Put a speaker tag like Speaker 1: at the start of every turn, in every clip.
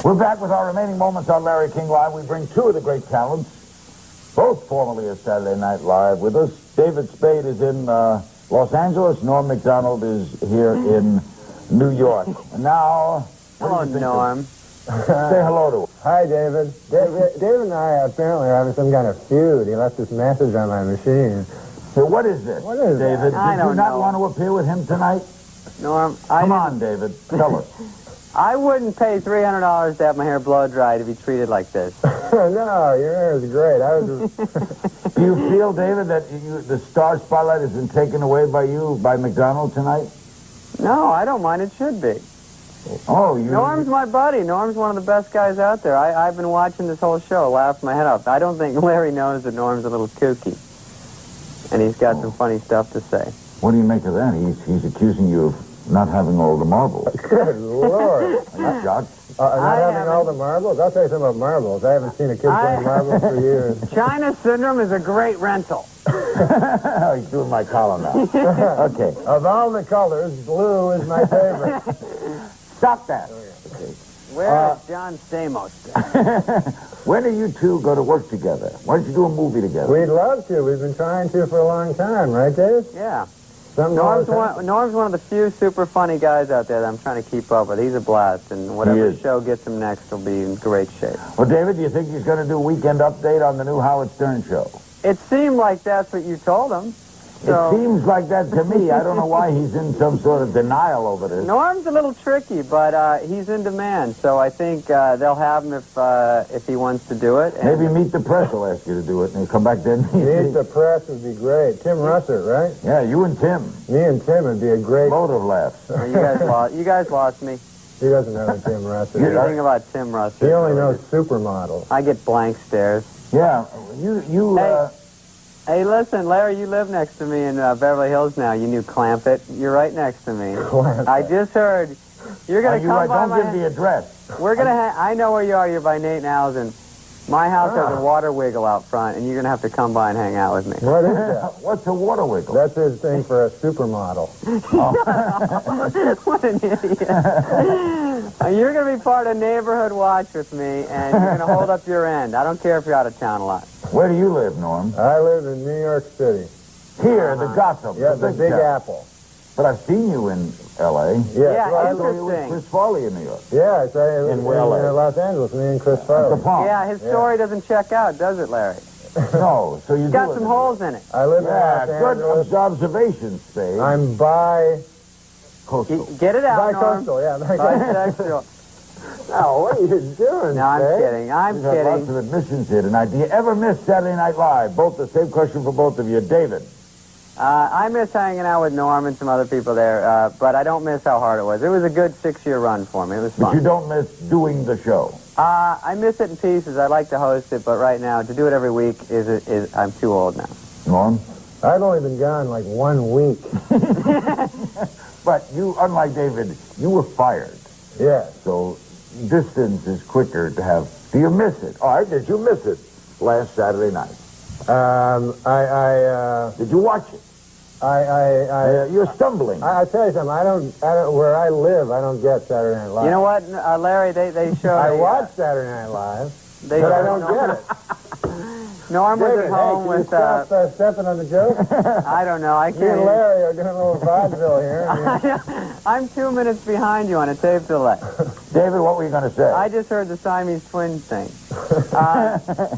Speaker 1: We're back with our remaining moments on Larry King Live. We bring two of the great talents, both formerly of Saturday Night Live, with us. David Spade is in Los Angeles. Norm Macdonald is here in New York. And now...
Speaker 2: Hello, Norm.
Speaker 1: Say hello to him.
Speaker 3: Hi, David. David and I apparently are having some kind of feud. He left this message on my machine.
Speaker 1: So what is this?
Speaker 3: What is
Speaker 1: David?
Speaker 2: I
Speaker 1: Did you
Speaker 2: don't
Speaker 1: not
Speaker 2: know.
Speaker 1: want to appear with him tonight?
Speaker 2: Norm,
Speaker 1: Come on, David. Tell us.
Speaker 2: I wouldn't pay $300 to have my hair blow dry to be treated like this.
Speaker 3: No, your hair is great. I was just...
Speaker 1: Do you feel, David, that the star spotlight has been taken away by you, by Macdonald tonight?
Speaker 2: No, I don't mind. It should be.
Speaker 1: Oh, you...
Speaker 2: Norm's my buddy. Norm's one of the best guys out there. I've been watching this whole show, laughing my head off. I don't think Larry knows that Norm's a little kooky. And he's got some funny stuff to say.
Speaker 1: What do you make of that? He's accusing you of not having all the marbles.
Speaker 3: Good Lord.
Speaker 1: Are you shocked?
Speaker 3: Not having all the marbles? I'll tell you something about marbles. I haven't seen a kid play marbles for years.
Speaker 2: China Syndrome is a great rental.
Speaker 1: Oh, he's doing my column now. Okay.
Speaker 3: Of all the colors, blue is my favorite.
Speaker 1: Stop that.
Speaker 3: Okay.
Speaker 2: Where is John Stamos?
Speaker 1: When do you two go to work together? Why don't you do a movie together?
Speaker 3: We'd love to. We've been trying to for a long time, right, Dave?
Speaker 2: Yeah.
Speaker 3: Norm's
Speaker 2: Norm's one of the few super funny guys out there that I'm trying to keep up with. He's a blast, and whatever show gets him next will be in great shape.
Speaker 1: Well, David, do you think he's going to do a weekend update on the new Howard Stern show?
Speaker 2: It seemed like that's what you told him. So.
Speaker 1: It seems like that to me. I don't know why he's in some sort of denial over this.
Speaker 2: Norm's a little tricky, but he's in demand, so I think they'll have him if he wants to do it.
Speaker 1: Maybe Meet the Press will ask you to do it, and he'll come back then.
Speaker 3: Meet the Press would be great. Tim Russert, right?
Speaker 1: Yeah, you and Tim.
Speaker 3: Me and Tim would be a great...
Speaker 1: Load of laughs.
Speaker 2: You guys lost me.
Speaker 3: He doesn't know who Tim Russert is.
Speaker 2: Anything about Tim Russert?
Speaker 3: He only knows supermodels.
Speaker 2: I get blank stares.
Speaker 1: Yeah,
Speaker 2: Hey, listen, Larry, you live next to me in Beverly Hills now. You knew Clampett. You're right next to me.
Speaker 3: Clampett.
Speaker 2: I just heard you're going to come by
Speaker 1: Don't give the address.
Speaker 2: We're going to I know where you are. You're by Nate and Al's. My house has a water wiggle out front, and you're going to have to come by and hang out with me.
Speaker 3: What is that?
Speaker 1: What's a water wiggle?
Speaker 3: That's his thing for a supermodel.
Speaker 2: What an idiot. You're going to be part of Neighborhood Watch with me, and you're going to hold up your end. I don't care if you're out of town a lot.
Speaker 1: Where do you live, Norm?
Speaker 3: I live in New York City.
Speaker 1: Here, the Gotham.
Speaker 3: Yeah, the Big Apple.
Speaker 1: But I've seen you in L.A.
Speaker 2: Yeah,
Speaker 1: I saw you with
Speaker 2: interesting.
Speaker 1: Chris Farley in New York.
Speaker 3: Yeah, it's
Speaker 1: In LA.
Speaker 3: Los Angeles, me and Chris Farley.
Speaker 1: The Palm.
Speaker 2: Yeah, his story doesn't check out, does it, Larry?
Speaker 1: No, so you
Speaker 2: It's got some holes in it.
Speaker 3: I live in
Speaker 1: Yeah,
Speaker 3: Los
Speaker 1: good
Speaker 3: Angeles.
Speaker 1: observations, Spade.
Speaker 3: I'm
Speaker 1: Coastal.
Speaker 2: Get it out, Norm.
Speaker 3: bi-coastal, yeah.
Speaker 2: Bisexual.
Speaker 3: Oh, what are you doing,
Speaker 2: No, I'm
Speaker 3: Spade?
Speaker 2: kidding. I'm
Speaker 1: We've had lots
Speaker 2: kidding.
Speaker 1: of admissions here tonight. Do you ever miss Saturday Night Live? Both the same question for both of you. David.
Speaker 2: I miss hanging out with Norm and some other people there, but I don't miss how hard it was. It was a good 6-year run for me. It was
Speaker 1: But you
Speaker 2: fun.
Speaker 1: don't miss doing the show.
Speaker 2: I miss it in pieces. I like to host it, but right now, to do it every week is I'm too old now.
Speaker 1: Norm?
Speaker 3: I've only been gone like 1 week.
Speaker 1: But you, unlike David, you were fired.
Speaker 3: Yeah.
Speaker 1: So distance is quicker to have. Do you miss it? All right, did you miss it last Saturday night? Did you watch it? You're stumbling.
Speaker 3: I tell you something. I don't. Where I live, I don't get Saturday Night Live.
Speaker 2: You know what, Larry? They showed.
Speaker 3: I watch Saturday Night Live, but I don't get it.
Speaker 2: Norm was at home
Speaker 3: David,
Speaker 2: with.
Speaker 3: can you stop stepping on the joke?
Speaker 2: I don't know. I
Speaker 3: Me
Speaker 2: can't.
Speaker 3: and Larry are doing a little vaudeville here.
Speaker 2: I'm 2 minutes behind you on a tape delay.
Speaker 1: David, what were you going to say?
Speaker 2: I just heard the Siamese twins thing.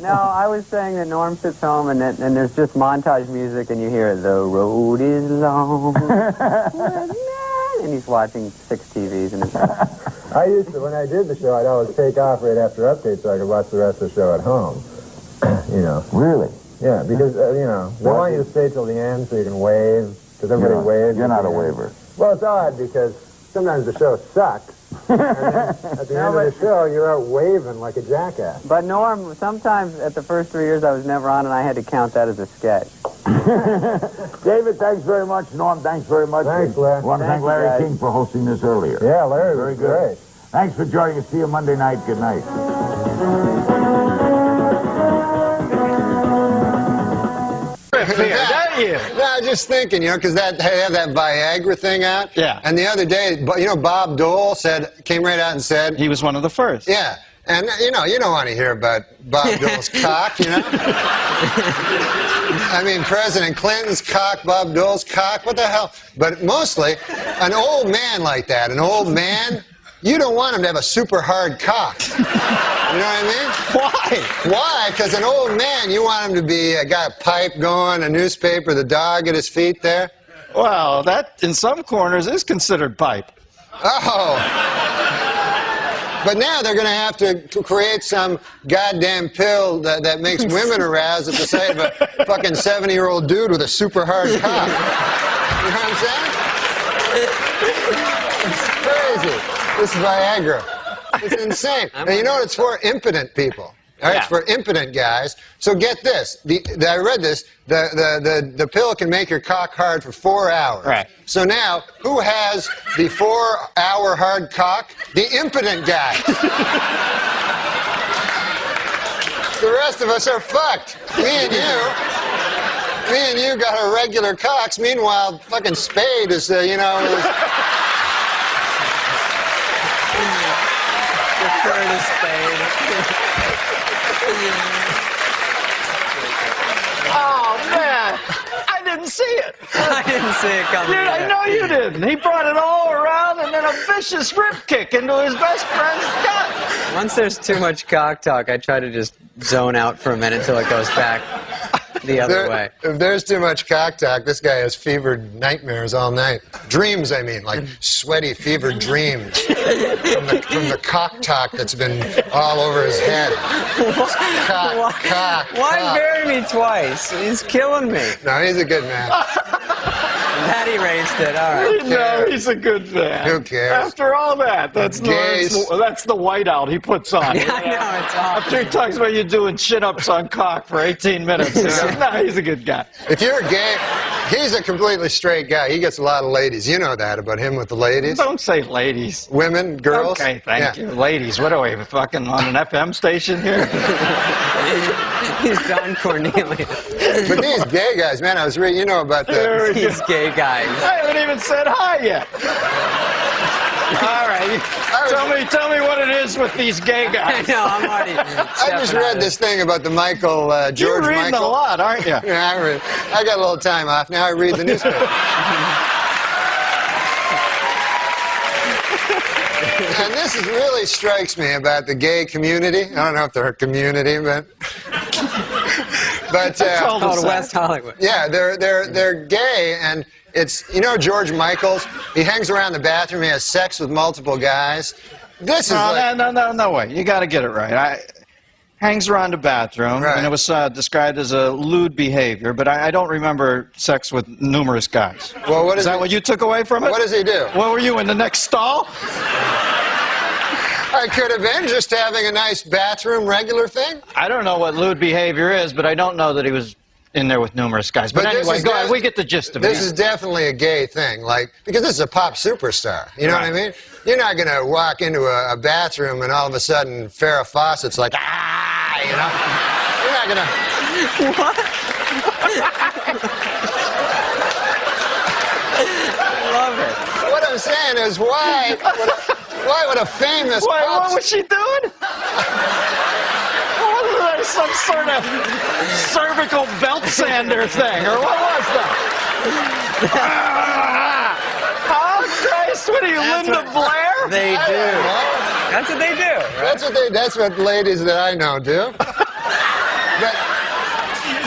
Speaker 2: No, I was saying that Norm sits home and there's just montage music and you hear, the road is long, and he's watching 6 TVs in his house.
Speaker 3: I used to, when I did the show, I'd always take off right after update so I could watch the rest of the show at home. You know.
Speaker 1: Really?
Speaker 3: Yeah, because, you know, they want you to stay till the end so you can wave, because everybody waves.
Speaker 1: You're not a waver.
Speaker 3: Well, it's odd because sometimes the show sucks, and then at the end of the show, you're out waving like a jackass.
Speaker 2: But Norm, sometimes at the first 3 years I was never on and I had to count that as a sketch.
Speaker 1: David, thanks very much. Norm, thanks very much.
Speaker 3: Thanks, Larry.
Speaker 1: I want to thank Larry King for hosting this earlier.
Speaker 3: Yeah, Larry
Speaker 1: Very
Speaker 3: was
Speaker 1: good.
Speaker 3: great.
Speaker 1: Thanks for joining us. See you Monday night. Good night.
Speaker 4: Now,
Speaker 3: just thinking, you know, because they have that Viagra thing out.
Speaker 4: Yeah.
Speaker 3: And the other day, you know, Bob Dole came right out and said.
Speaker 4: He was one of the first.
Speaker 3: Yeah. And, you know, you don't want to hear about Bob Dole's cock, you know? I mean, President Clinton's cock, Bob Dole's cock, what the hell? But mostly, an old man like that, an old man, you don't want him to have a super hard cock. You know what I mean?
Speaker 4: Why?
Speaker 3: Why? Because an old man, you want him to be, got a pipe going, a newspaper, the dog at his feet there.
Speaker 4: Well, that, in some corners, is considered pipe.
Speaker 3: Oh. But now they're going to have to create some goddamn pill that makes women aroused at the sight of a fucking 70-year-old dude with a super hard cock. You know what I'm saying? It's crazy. This is Viagra. It's insane. And you know what it's for? Impotent people. All right,
Speaker 4: Yeah.
Speaker 3: it's for impotent guys. So get this. I read this. The pill can make your cock hard for 4 hours.
Speaker 4: Right.
Speaker 3: So now, who has the 4-hour hard cock? The impotent guy. The rest of us are fucked. Me and you got our regular cocks. Meanwhile, fucking Spade is, you know.
Speaker 2: Refer to Spade.
Speaker 4: Oh, man. I didn't see it.
Speaker 2: I didn't see it coming.
Speaker 4: Dude, I know you didn't. He brought it all around and then a vicious rip kick into his best friend's gut.
Speaker 2: Once there's too much cock talk, I try to just zone out for a minute till it goes back the other way.
Speaker 3: If there's too much cock talk, this guy has fevered nightmares all night. Dreams, I mean, like sweaty, fevered dreams from the cock talk that's been all over his head. Cock.
Speaker 2: Why bury me twice? He's killing me.
Speaker 3: No, he's a good man.
Speaker 2: That erased it. All right.
Speaker 4: No, he's a good man.
Speaker 3: Who cares?
Speaker 4: After all that, that's the whiteout he puts on.
Speaker 2: Yeah, I know, it's awful.
Speaker 4: After he talks about you doing chin-ups on cock for 18 minutes. No, he's a good guy.
Speaker 3: If you're gay, he's a completely straight guy. He gets a lot of ladies. You know that about him with the ladies.
Speaker 4: Don't say ladies.
Speaker 3: Women, girls.
Speaker 4: Okay, thank you. Ladies, what are we, fucking on an FM station here?
Speaker 2: He's Don Cornelius.
Speaker 3: But these gay guys, man, I was reading, you know about the...
Speaker 2: These gay guys.
Speaker 4: I haven't even said hi yet. All right, tell me what it is with these gay
Speaker 2: I
Speaker 4: guys.
Speaker 2: know, I'm already.
Speaker 3: I just read this thing about the George
Speaker 4: You're reading
Speaker 3: Michael.
Speaker 4: a lot, aren't you?
Speaker 3: Yeah, I got a little time off. Now I read the newspaper. And this really strikes me about the gay community. I don't know if they're a community, but
Speaker 2: Called West Hollywood.
Speaker 3: yeah, they're gay, and it's, you know, George Michaels. He hangs around the bathroom. He has sex with multiple guys. This is
Speaker 4: No way. You got to get it right. Hangs around the bathroom,
Speaker 3: Right.
Speaker 4: and it was described as a lewd behavior, but I don't remember sex with numerous guys.
Speaker 3: Well, what
Speaker 4: is that? What you took away from it?
Speaker 3: What does he do?
Speaker 4: What were you in the next stall?
Speaker 3: I could have been just having a nice bathroom regular thing.
Speaker 4: I don't know what lewd behavior is, but I don't know that he was in there with numerous guys. But
Speaker 3: this
Speaker 4: anyway,
Speaker 3: is
Speaker 4: go ahead. We get the gist of it.
Speaker 3: This is definitely a gay thing, like, because this is a pop superstar. You know what I mean? You're not going to walk into a bathroom and all of a sudden Farrah Fawcett's like, ah, you know? You're not going to...
Speaker 2: What? I love it.
Speaker 3: What I'm saying is, why would a famous
Speaker 4: Wait,
Speaker 3: pop...
Speaker 4: what was she doing? Was there some sort of cervical belt sander thing, or what was that? Oh, Christ, what are you, Linda Blair?
Speaker 2: They do. That's what they do. Right?
Speaker 3: That's what ladies that I know do.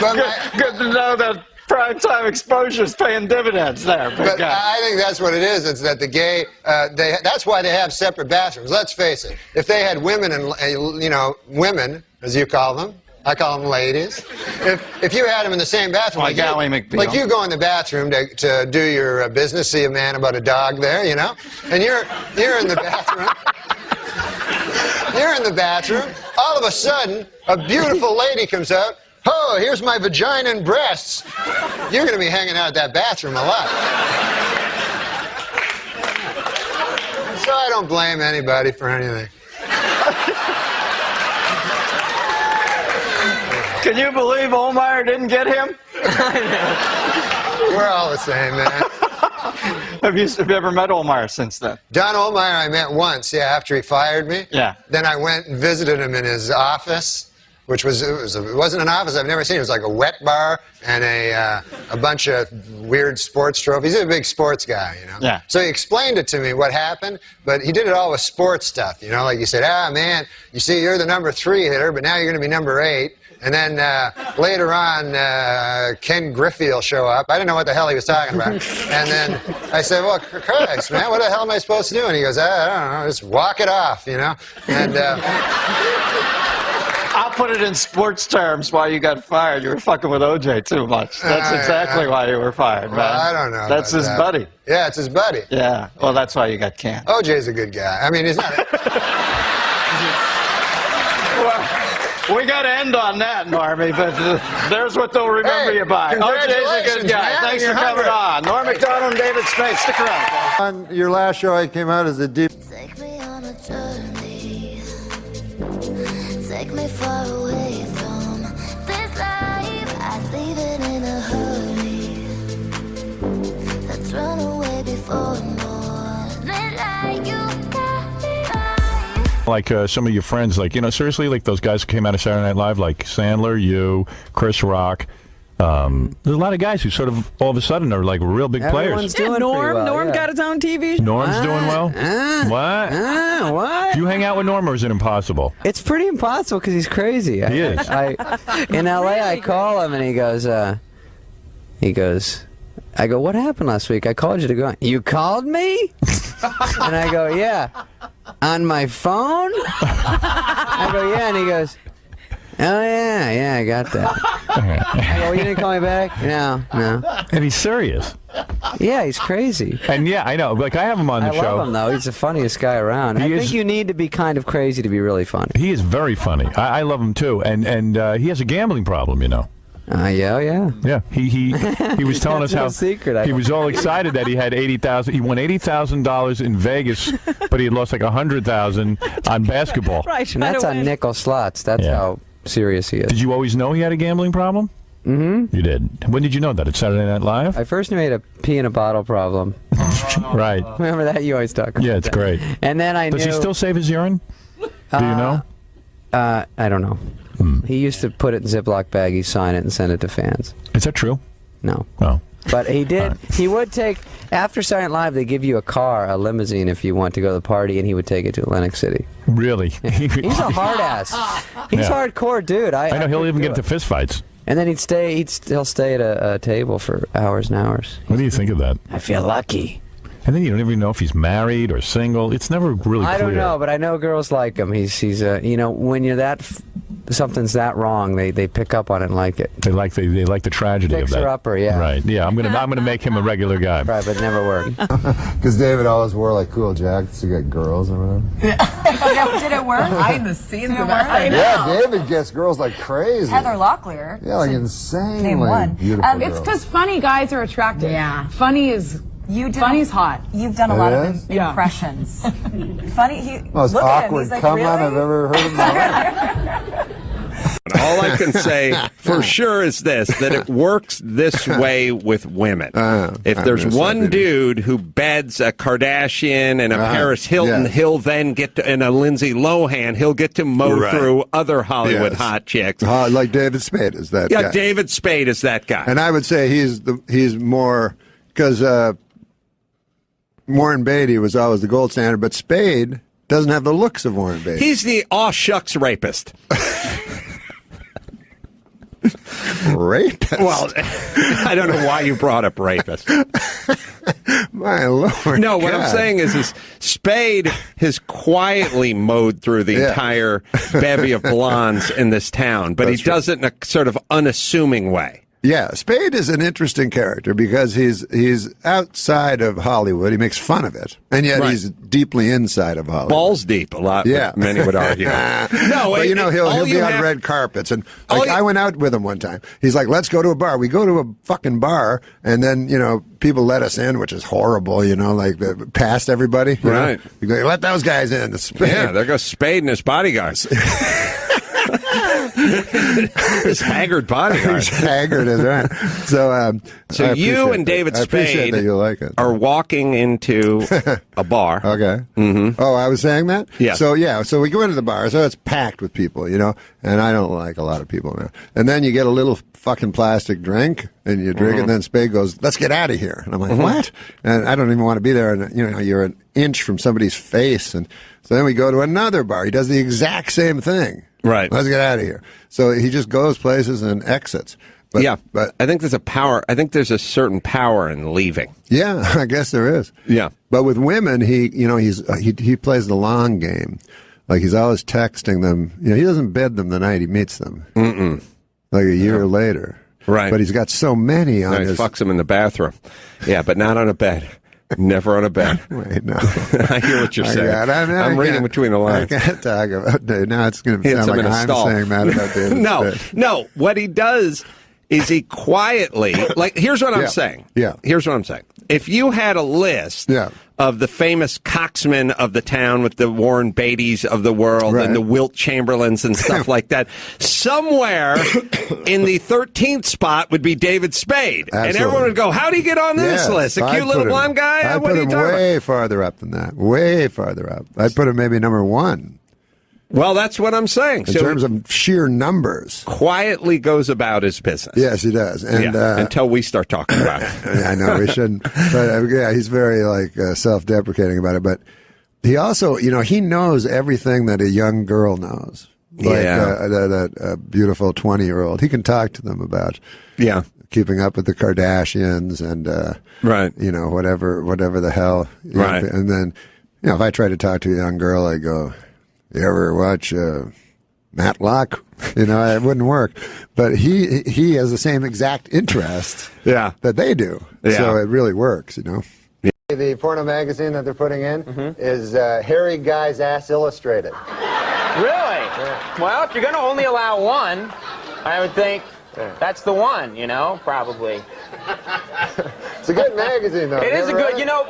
Speaker 3: But
Speaker 4: Good to know that primetime exposure's paying dividends there, big
Speaker 3: But
Speaker 4: guy.
Speaker 3: I think that's what it is. It's that the gay, that's why they have separate bathrooms. Let's face it. If they had women and, you know, women, as you call them, I call them ladies. If you had them in the same bathroom,
Speaker 4: Like Ally McBeal.
Speaker 3: like you go in the bathroom to do your business, see a man about a dog there, you know, and you're in the bathroom. You're in the bathroom. All of a sudden, a beautiful lady comes out. Oh, here's my vagina and breasts. You're going to be hanging out at that bathroom a lot. So I don't blame anybody for anything.
Speaker 4: Can you believe Olmeyer didn't get him?
Speaker 3: We're all the same, man.
Speaker 4: Have you ever met Omar since then?
Speaker 3: Don Ohlmeyer I met once, yeah, after he fired me.
Speaker 4: Yeah.
Speaker 3: Then I went and visited him in his office, which it wasn't an office I've never seen. It was like a wet bar and a bunch of weird sports trophies. He's a big sports guy, you know.
Speaker 4: Yeah.
Speaker 3: So he explained it to me what happened, but he did it all with sports stuff, you know. Like he said, man, you see, you're the number 3 hitter, but now you're going to be number 8. And then later on, Ken Griffey will show up. I didn't know what the hell he was talking about. And then I said, well, Christ, man, what the hell am I supposed to do? And he goes, I don't know, just walk it off, you know. And
Speaker 4: I'll put it in sports terms why you got fired. You were fucking with OJ too much. That's exactly why you were fired, man.
Speaker 3: Well, I don't know.
Speaker 4: That's his buddy.
Speaker 3: Yeah, it's his buddy.
Speaker 4: Yeah, well, that's why you got canned.
Speaker 3: OJ's a good guy. I mean, he's not...
Speaker 4: Well, we got to end on that, Normie, but there's what they'll remember you by. OJ's a good guy.
Speaker 3: Man,
Speaker 4: Thanks for coming on. Norm Macdonald and David Spade, stick around.
Speaker 5: On your last show, I came out as a deep.
Speaker 6: Take me on a journey. Take me far away from this life. I'd leave it in a hurry. Let's run away before morning light. You got me right.
Speaker 7: Like some of your friends, like, you know, seriously, like those guys who came out of Saturday Night Live, like Sandler, you, Chris Rock. There's a lot of guys who sort of all of a sudden are like real big
Speaker 8: Everyone's
Speaker 7: players.
Speaker 8: doing
Speaker 9: Norm.
Speaker 8: well,
Speaker 9: Norm got his own TV show.
Speaker 7: Norm's doing well. What?
Speaker 8: What?
Speaker 7: Do you hang out with Norm, or is it impossible?
Speaker 8: It's pretty impossible because he's crazy.
Speaker 7: He is.
Speaker 8: In L.A., I call him and he goes, I go, what happened last week? I called you to go on. You called me? And I go, yeah. On my phone? I go, yeah. And he goes, oh, yeah, I got that. I go, you didn't call me back? No.
Speaker 7: And he's serious.
Speaker 8: Yeah, he's crazy.
Speaker 7: And yeah, I know. Like, I have him on the
Speaker 8: I
Speaker 7: show.
Speaker 8: love him, though. He's the funniest guy around. I think you need to be kind of crazy to be really funny.
Speaker 7: He is very funny. I love him, too. And he has a gambling problem, you know.
Speaker 8: Yeah.
Speaker 7: Yeah, he was telling us how
Speaker 8: secret,
Speaker 7: he was all excited that he had $80,000. He won $80,000 in Vegas, but he had lost like $100,000 on basketball.
Speaker 9: Right.
Speaker 8: And that's on nickel slots. That's how serious he is.
Speaker 7: Did you always know he had a gambling problem?
Speaker 8: Mm-hmm.
Speaker 7: You did. When did you know that? At Saturday Night Live?
Speaker 8: I first knew he had a pee in a bottle problem.
Speaker 7: Right.
Speaker 8: Remember that? You always talk about
Speaker 7: Yeah, it's
Speaker 8: that.
Speaker 7: great.
Speaker 8: And then I knew...
Speaker 7: Does he still save his urine? Do you know?
Speaker 8: I don't know. He used to put it in Ziploc baggies, sign it, and send it to fans.
Speaker 7: Is that true?
Speaker 8: No.
Speaker 7: Oh.
Speaker 8: But he did. He would take... After Saturday Night Live, they give you a car, a limousine, if you want to go to the party, and he would take it to Atlantic City.
Speaker 7: Really?
Speaker 8: He's a hard ass. He's hardcore, dude. I
Speaker 7: know he'll even get into fist fights.
Speaker 8: And then he'll stay at a table for hours and hours.
Speaker 7: What do you think of that?
Speaker 8: I feel lucky.
Speaker 7: And then you don't even know if he's married or single. It's never really clear.
Speaker 8: I don't know, but I know girls like him. He's you know, when you're something's that wrong, they pick up on it and like it.
Speaker 7: They like the tragedy of that.
Speaker 8: Fixer-upper, yeah.
Speaker 7: Right. Yeah, I'm gonna make him a regular guy.
Speaker 8: Right, but it never worked.
Speaker 5: Because David always wore like cool jackets to get girls or whatever.
Speaker 9: Did it work?
Speaker 10: Behind the scenes of that.
Speaker 5: Yeah, David gets girls like crazy.
Speaker 10: Heather Locklear.
Speaker 5: Yeah, like
Speaker 10: Name
Speaker 5: insanely
Speaker 10: one.
Speaker 5: beautiful
Speaker 9: It's
Speaker 5: girls.
Speaker 9: because funny guys are attractive. Yeah. Funny's hot.
Speaker 10: You've done a lot of
Speaker 5: is?
Speaker 10: impressions. Funny.
Speaker 5: Most
Speaker 10: Look at him.
Speaker 5: awkward
Speaker 10: He's like,
Speaker 5: come
Speaker 10: really?
Speaker 5: on I've ever heard in my life.
Speaker 11: All I can say for sure is this, that it works this way with women. If there's one dude who beds a Kardashian and a Paris Hilton, he'll then get to, and a Lindsay Lohan, he'll get to mow through other Hollywood hot chicks.
Speaker 5: Like David Spade is that guy.
Speaker 11: Yeah, David Spade is that guy.
Speaker 5: And I would say he's more, because Warren Beatty was always the gold standard, but Spade doesn't have the looks of Warren Beatty.
Speaker 11: He's the aw shucks rapist.
Speaker 5: Rapist?
Speaker 11: Well, I don't know why you brought up rapist.
Speaker 5: My Lord.
Speaker 11: No, what I'm
Speaker 5: God.
Speaker 11: saying is Spade has quietly mowed through the entire bevy of blondes in this town, but he does it in a sort of unassuming way.
Speaker 5: Yeah, Spade is an interesting character because he's outside of Hollywood. He makes fun of it, and yet he's deeply inside of Hollywood.
Speaker 11: Balls deep, a lot.
Speaker 5: Yeah,
Speaker 11: many would argue.
Speaker 5: No, but you know he'll be on red carpets, and like I went out with him one time. He's like, "Let's go to a bar." We go to a fucking bar, and then people let us in, which is horrible. Like past everybody.
Speaker 11: Right.
Speaker 5: We go, let those guys in.
Speaker 11: Yeah, there goes Spade and his bodyguards. This haggard bodyguard.
Speaker 5: He's haggard is right. So
Speaker 11: you and David Spade
Speaker 5: that you like it.
Speaker 11: are walking into a bar.
Speaker 5: Okay.
Speaker 11: Mm-hmm.
Speaker 5: Oh, I was saying that?
Speaker 11: Yeah.
Speaker 5: So we go into the bar, so it's packed with people, you know, and I don't like a lot of people now. And then you get a little fucking plastic drink, and you drink it, and then Spade goes, let's get out of here. And I'm like, what? And I don't even want to be there, and, you know, you're an inch from somebody's face, and so then we go to another bar. He does the exact same thing.
Speaker 11: Right.
Speaker 5: Let's get out of here. So he just goes places and exits. But
Speaker 11: I think there's a power. I think there's a certain power in leaving.
Speaker 5: Yeah, I guess there is.
Speaker 11: Yeah.
Speaker 5: But with women, he plays the long game. Like, he's always texting them. You know, he doesn't bed them the night he meets them.
Speaker 11: Mm-mm.
Speaker 5: Like a year later.
Speaker 11: Right.
Speaker 5: But he's got so many on
Speaker 11: He
Speaker 5: his...
Speaker 11: fucks them in the bathroom. Yeah, but not on a bed. Never on a bed.
Speaker 5: Wait, no.
Speaker 11: I hear what you're saying. I'm reading between the lines.
Speaker 5: I can't talk about Dave. Now it's going to sound like I'm saying that about David.
Speaker 11: No. What he does is he quietly, like, here's what I'm saying.
Speaker 5: Yeah.
Speaker 11: Here's what I'm saying. If you had a list of the famous coxmen of the town with the Warren Beatty's of the world and the Wilt Chamberlains and stuff like that, somewhere in the 13th spot would be David Spade.
Speaker 5: Absolutely.
Speaker 11: And everyone would go, how do you get on this list? A cute little blonde guy?
Speaker 5: I'd
Speaker 11: What
Speaker 5: put
Speaker 11: are you
Speaker 5: him
Speaker 11: talking about?
Speaker 5: way farther up than that. Way farther up. I'd put him maybe number one.
Speaker 11: Well, that's what I'm saying.
Speaker 5: In terms of sheer numbers.
Speaker 11: Quietly goes about his business.
Speaker 5: Yes, he does. And
Speaker 11: until we start talking about it.
Speaker 5: I know we shouldn't. But he's very self-deprecating about it. But he also, you know, he knows everything that a young girl knows. Like that beautiful 20-year-old. He can talk to them about keeping up with the Kardashians and you know, whatever the hell.
Speaker 11: Right.
Speaker 5: And then, you know, if I try to talk to a young girl, I go, you ever watch Matlock? You know, it wouldn't work. But he has the same exact interest that they do.
Speaker 11: Yeah.
Speaker 5: So it really works, you know.
Speaker 12: The porno magazine that they're putting in is Hairy Guy's Ass Illustrated.
Speaker 13: Really? Yeah. Well, if you're going to only allow one, I would think that's the one, you know, probably.
Speaker 12: It's a good magazine, though.
Speaker 13: It is a good, you know...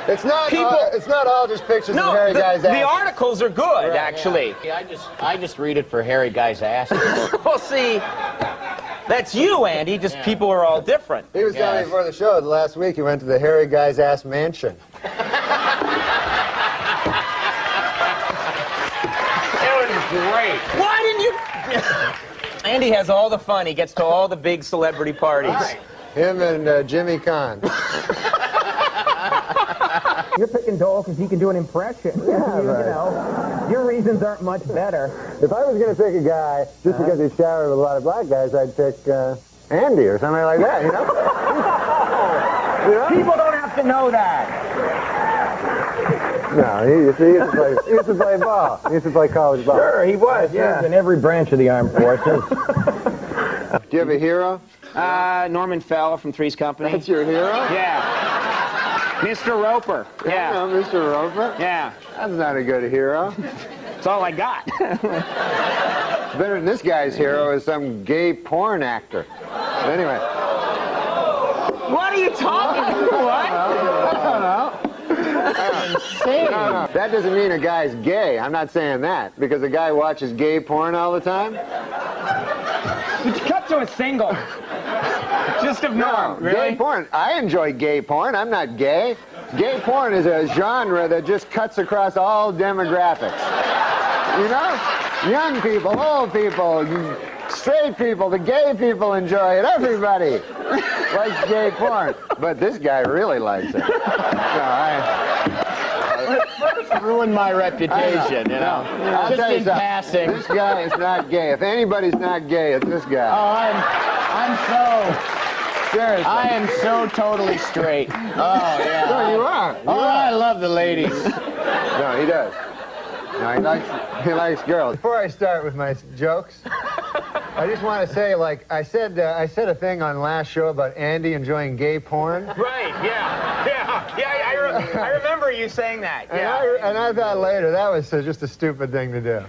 Speaker 12: It's not. It's not all just pictures of hairy guys' ass.
Speaker 13: The articles are good, actually.
Speaker 14: Yeah, I just read it for hairy guys' ass.
Speaker 13: Well, see, that's you, Andy. Just people are all different.
Speaker 12: He was telling me before the show that last week he went to the hairy guy's ass mansion.
Speaker 13: It was great. Why didn't you? Andy has all the fun. He gets to all the big celebrity parties.
Speaker 12: Right. Him and Jimmy Kahn.
Speaker 15: You're picking Dole because he can do an impression.
Speaker 12: Yeah,
Speaker 15: you know, your reasons aren't much better.
Speaker 12: If I was going to pick a guy just because he's showered with a lot of black guys, I'd pick Andy or something like that, you know?
Speaker 15: You know? People don't have to know that.
Speaker 12: No, he used to play ball. He used to play college ball.
Speaker 15: Sure, he was, yeah. In every branch of the armed forces.
Speaker 12: Do you have a hero?
Speaker 13: Norman Fell from Three's Company.
Speaker 12: That's your hero?
Speaker 13: Yeah. Mr. Roper. Yeah.
Speaker 12: No, Mr. Roper?
Speaker 13: Yeah.
Speaker 12: That's not a good hero.
Speaker 13: That's all I got.
Speaker 12: Better than this guy's hero is some gay porn actor. But anyway.
Speaker 13: What are you talking about? What?
Speaker 12: I don't know. Insane. No. That doesn't mean a guy's gay. I'm not saying that. Because a guy watches gay porn all the time.
Speaker 13: Cut to a single. Just of Norm, really?
Speaker 12: Gay porn. I enjoy gay porn. I'm not gay. Gay porn is a genre that just cuts across all demographics. You know? Young people, old people, straight people, the gay people enjoy it. Everybody likes gay porn. But this guy really likes it.
Speaker 14: First ruined my reputation, you know.
Speaker 12: I'll
Speaker 14: Just
Speaker 12: tell you
Speaker 14: in
Speaker 12: something.
Speaker 14: passing.
Speaker 12: This guy is not gay. If anybody's not gay, it's this guy.
Speaker 14: Oh, I'm so...
Speaker 12: Seriously.
Speaker 14: I am so totally straight. Oh, yeah.
Speaker 12: No, you are.
Speaker 14: I love the ladies.
Speaker 12: No, he does. No, he likes girls. Before I start with my jokes, I just want to say, like, I said a thing on last show about Andy enjoying gay porn.
Speaker 13: Right, I remember you saying that.
Speaker 12: And I thought later, that was just a stupid thing to do.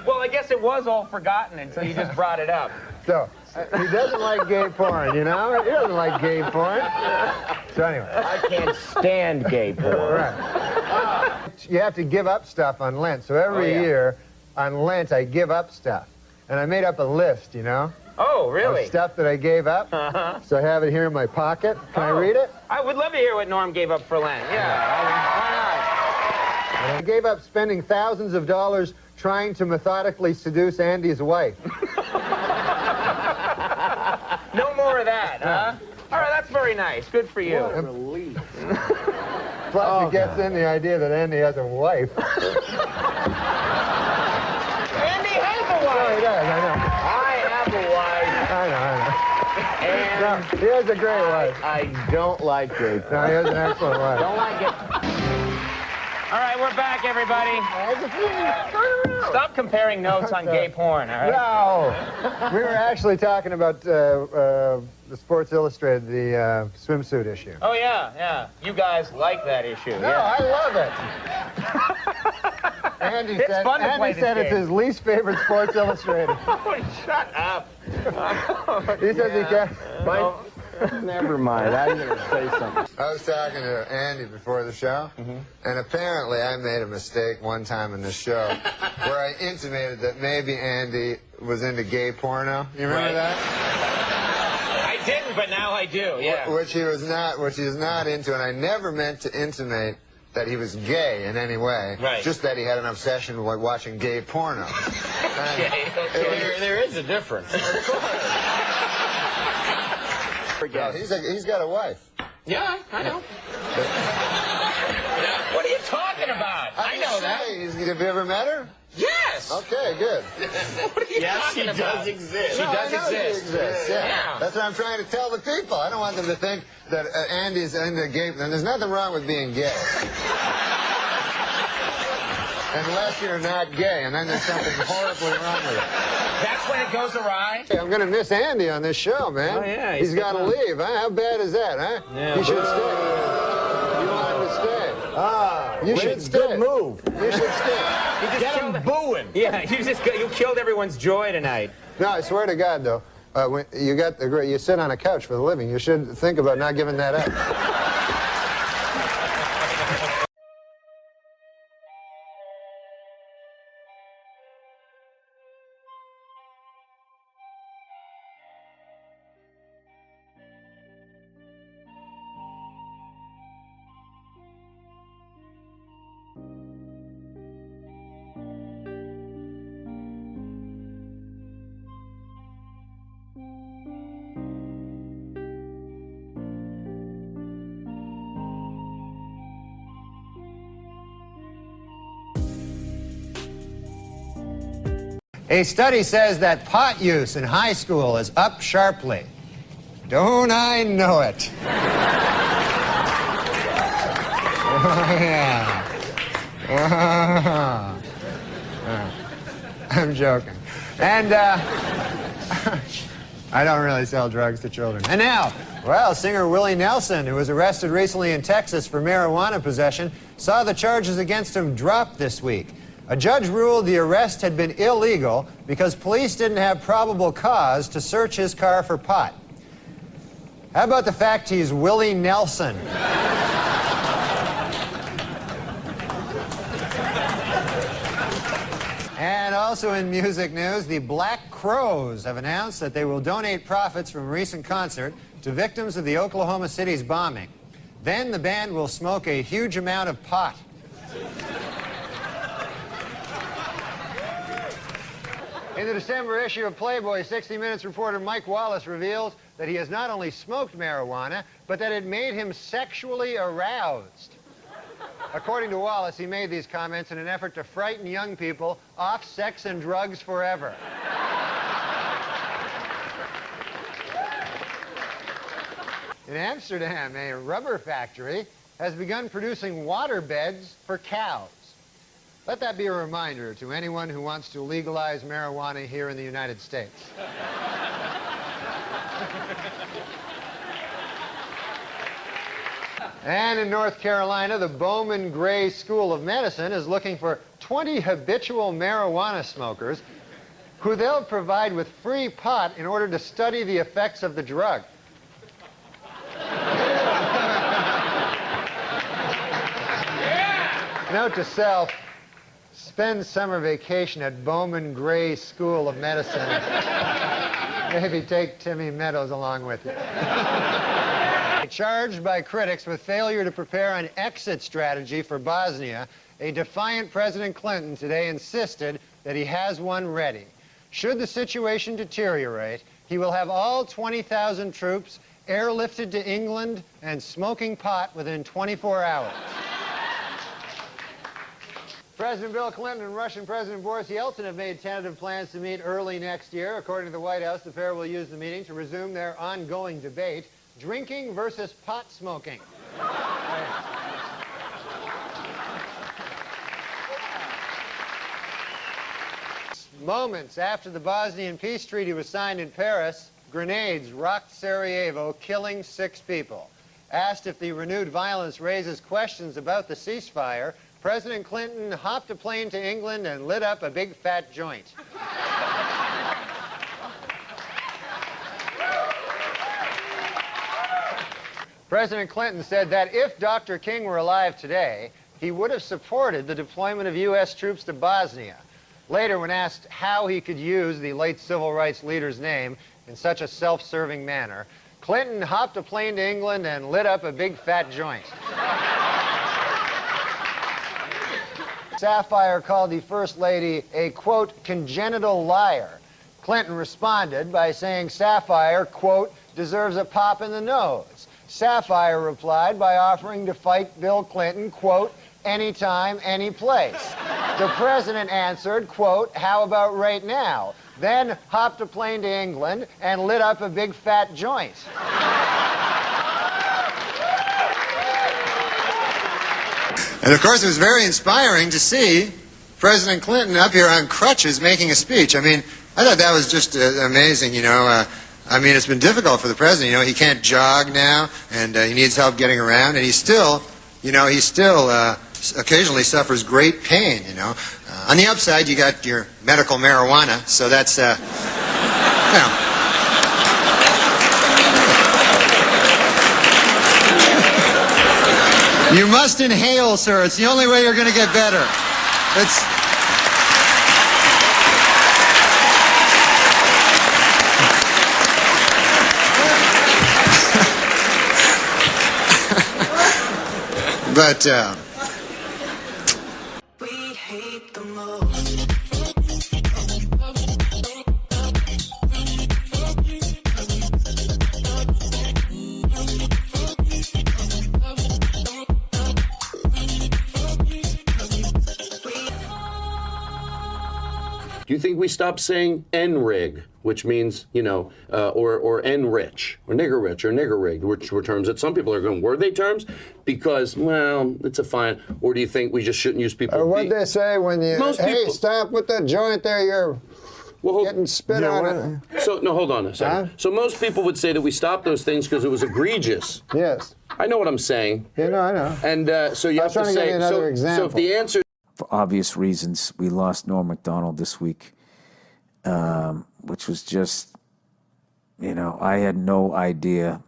Speaker 13: Well, I guess it was all forgotten until you just brought it up.
Speaker 12: So, he doesn't like gay porn, you know? He doesn't like gay porn. So anyway.
Speaker 14: I can't stand gay porn.
Speaker 12: Right. You have to give up stuff on Lent. So every year, on Lent, I give up stuff. And I made up a list, you know?
Speaker 13: Oh, really?
Speaker 12: Of stuff that I gave up. So I have it here in my pocket. Can I read it?
Speaker 13: I would love to hear what Norm gave up for Lent. Yeah,
Speaker 12: I gave up spending thousands of dollars trying to methodically seduce Andy's wife.
Speaker 13: No more of that, huh? All right, that's very nice. Good for you.
Speaker 12: What a relief. Plus, it gets in the idea that Andy has a wife.
Speaker 13: Andy has a wife.
Speaker 12: Oh, he does, I know.
Speaker 13: I have a wife.
Speaker 12: I know.
Speaker 14: And
Speaker 12: No, he has a great wife.
Speaker 14: I don't like gay porn.
Speaker 12: No, he has an excellent wife.
Speaker 13: Don't like it. All right, we're back, everybody. Stop comparing notes on gay porn, all right?
Speaker 12: No! We were actually talking about the Sports Illustrated, the swimsuit issue.
Speaker 13: Oh, yeah. You guys like that issue.
Speaker 12: No, I love it. Andy
Speaker 13: It's
Speaker 12: said,
Speaker 13: fun to play this
Speaker 12: it's
Speaker 13: game.
Speaker 12: his least favorite Sports Illustrated.
Speaker 13: Oh, shut up.
Speaker 12: He says he can't.
Speaker 14: Never mind. I'm going to say something.
Speaker 3: I was talking to Andy before the show, and apparently I made a mistake one time in the show where I intimated that maybe Andy was into gay porno. You remember that?
Speaker 13: I didn't, but now I do, yeah.
Speaker 3: Which he is not into, and I never meant to intimate that he was gay in any way.
Speaker 13: Right.
Speaker 3: Just that he had an obsession with watching gay porno.
Speaker 14: There is a difference.
Speaker 3: No, he's got a wife.
Speaker 13: Yeah, I know. What are you talking about? I know that.
Speaker 3: Have you ever met her?
Speaker 13: Yes.
Speaker 3: Okay, good.
Speaker 13: What are you talking about?
Speaker 14: does exist.
Speaker 13: She
Speaker 3: No,
Speaker 13: does
Speaker 3: I know
Speaker 13: exist.
Speaker 3: She exists, yeah.
Speaker 13: Yeah.
Speaker 3: That's what I'm trying to tell the people. I don't want them to think that Andy's into gay. And there's nothing wrong with being gay. Unless you're not gay, and then there's something horribly wrong with it.
Speaker 13: That's when it goes awry?
Speaker 3: Hey, I'm going to miss Andy on this show, man.
Speaker 13: Oh, yeah.
Speaker 3: He's got to leave, huh? How bad is that, huh?
Speaker 13: Yeah.
Speaker 3: He should stay. You want him to stay? You should stay.
Speaker 14: Good move.
Speaker 3: You should stay.
Speaker 13: You just
Speaker 14: Get
Speaker 13: killed
Speaker 14: him booing.
Speaker 13: Yeah, you killed everyone's joy tonight.
Speaker 3: No, I swear to God, though, when you sit on a couch for the living. You should think about not giving that up.
Speaker 12: A study says that pot use in high school is up sharply. Don't I know it? Oh, yeah. I'm joking. And, I don't really sell drugs to children. And now, well, singer Willie Nelson, who was arrested recently in Texas for marijuana possession, saw the charges against him drop this week. A judge ruled the arrest had been illegal because police didn't have probable cause to search his car for pot. How about the fact he's Willie Nelson? And also in music news, the Black Crowes have announced that they will donate profits from a recent concert to victims of the Oklahoma City's bombing. Then the band will smoke a huge amount of pot. In the December issue of Playboy, 60 Minutes reporter Mike Wallace reveals that he has not only smoked marijuana, but that it made him sexually aroused. According to Wallace, he made these comments in an effort to frighten young people off sex and drugs forever. In Amsterdam, a rubber factory has begun producing water beds for cows. Let that be a reminder to anyone who wants to legalize marijuana here in the United States. And in North Carolina, the Bowman Gray School of Medicine is looking for 20 habitual marijuana smokers who they'll provide with free pot in order to study the effects of the drug. Note to self,
Speaker 3: spend summer vacation at Bowman Gray School of Medicine. Maybe take Timmy Meadows along with you. Charged by critics with failure to prepare an exit strategy for Bosnia, a defiant President Clinton today insisted that he has one ready. Should the situation deteriorate, he will have all 20,000 troops airlifted to England and smoking pot within 24 hours. President Bill Clinton and Russian President Boris Yeltsin have made tentative plans to meet early next year. According to the White House, the pair will use the meeting to resume their ongoing debate, drinking versus pot smoking. Moments after the Bosnian peace treaty was signed in Paris, grenades rocked Sarajevo, killing 6 people. Asked if the renewed violence raises questions about the ceasefire, President Clinton hopped a plane to England and lit up a big fat joint. President Clinton said that if Dr. King were alive today, he would have supported the deployment of U.S. troops to Bosnia. Later, when asked how he could use the late civil rights leader's name in such a self-serving manner, Clinton hopped a plane to England and lit up a big fat joint. Sapphire called the First Lady a, quote, congenital liar. Clinton responded by saying Sapphire, quote, deserves a pop in the nose. Sapphire replied by offering to fight Bill Clinton, quote, anytime, any place. The president answered, quote, how about right now? Then hopped a plane to England and lit up a big fat joint. And of course, it was very inspiring to see President Clinton up here on crutches making a speech. I mean, I thought that was just amazing, you know. I mean, it's been difficult for the president. You know, he can't jog now, and he needs help getting around, and he's still, you know, occasionally suffers great pain, you know. On the upside, you got your medical marijuana, so that's, you know. You must inhale, sir. It's the only way you're going to get better. It's... But,
Speaker 6: We hate the most.
Speaker 16: Do you think we stop saying N-rig, which means, you know, or N-rich, or nigger-rich, or nigger-rig, which were terms that some people are going, were they terms? Because, well, it's a fine. Or do you think we just shouldn't use people?
Speaker 12: What'd they say when you,
Speaker 16: Most
Speaker 12: hey,
Speaker 16: people,
Speaker 12: stop with that joint there, you're getting spit on it.
Speaker 16: So, no, hold on a second. So most people would say that we stopped those things because it was egregious.
Speaker 12: Yes.
Speaker 16: I know what I'm saying.
Speaker 12: You know, I know.
Speaker 16: And so you have to say,
Speaker 12: give you another example.
Speaker 16: So if the answer...
Speaker 17: For obvious reasons, we lost Norm Macdonald this week, which was just, you know, I had no idea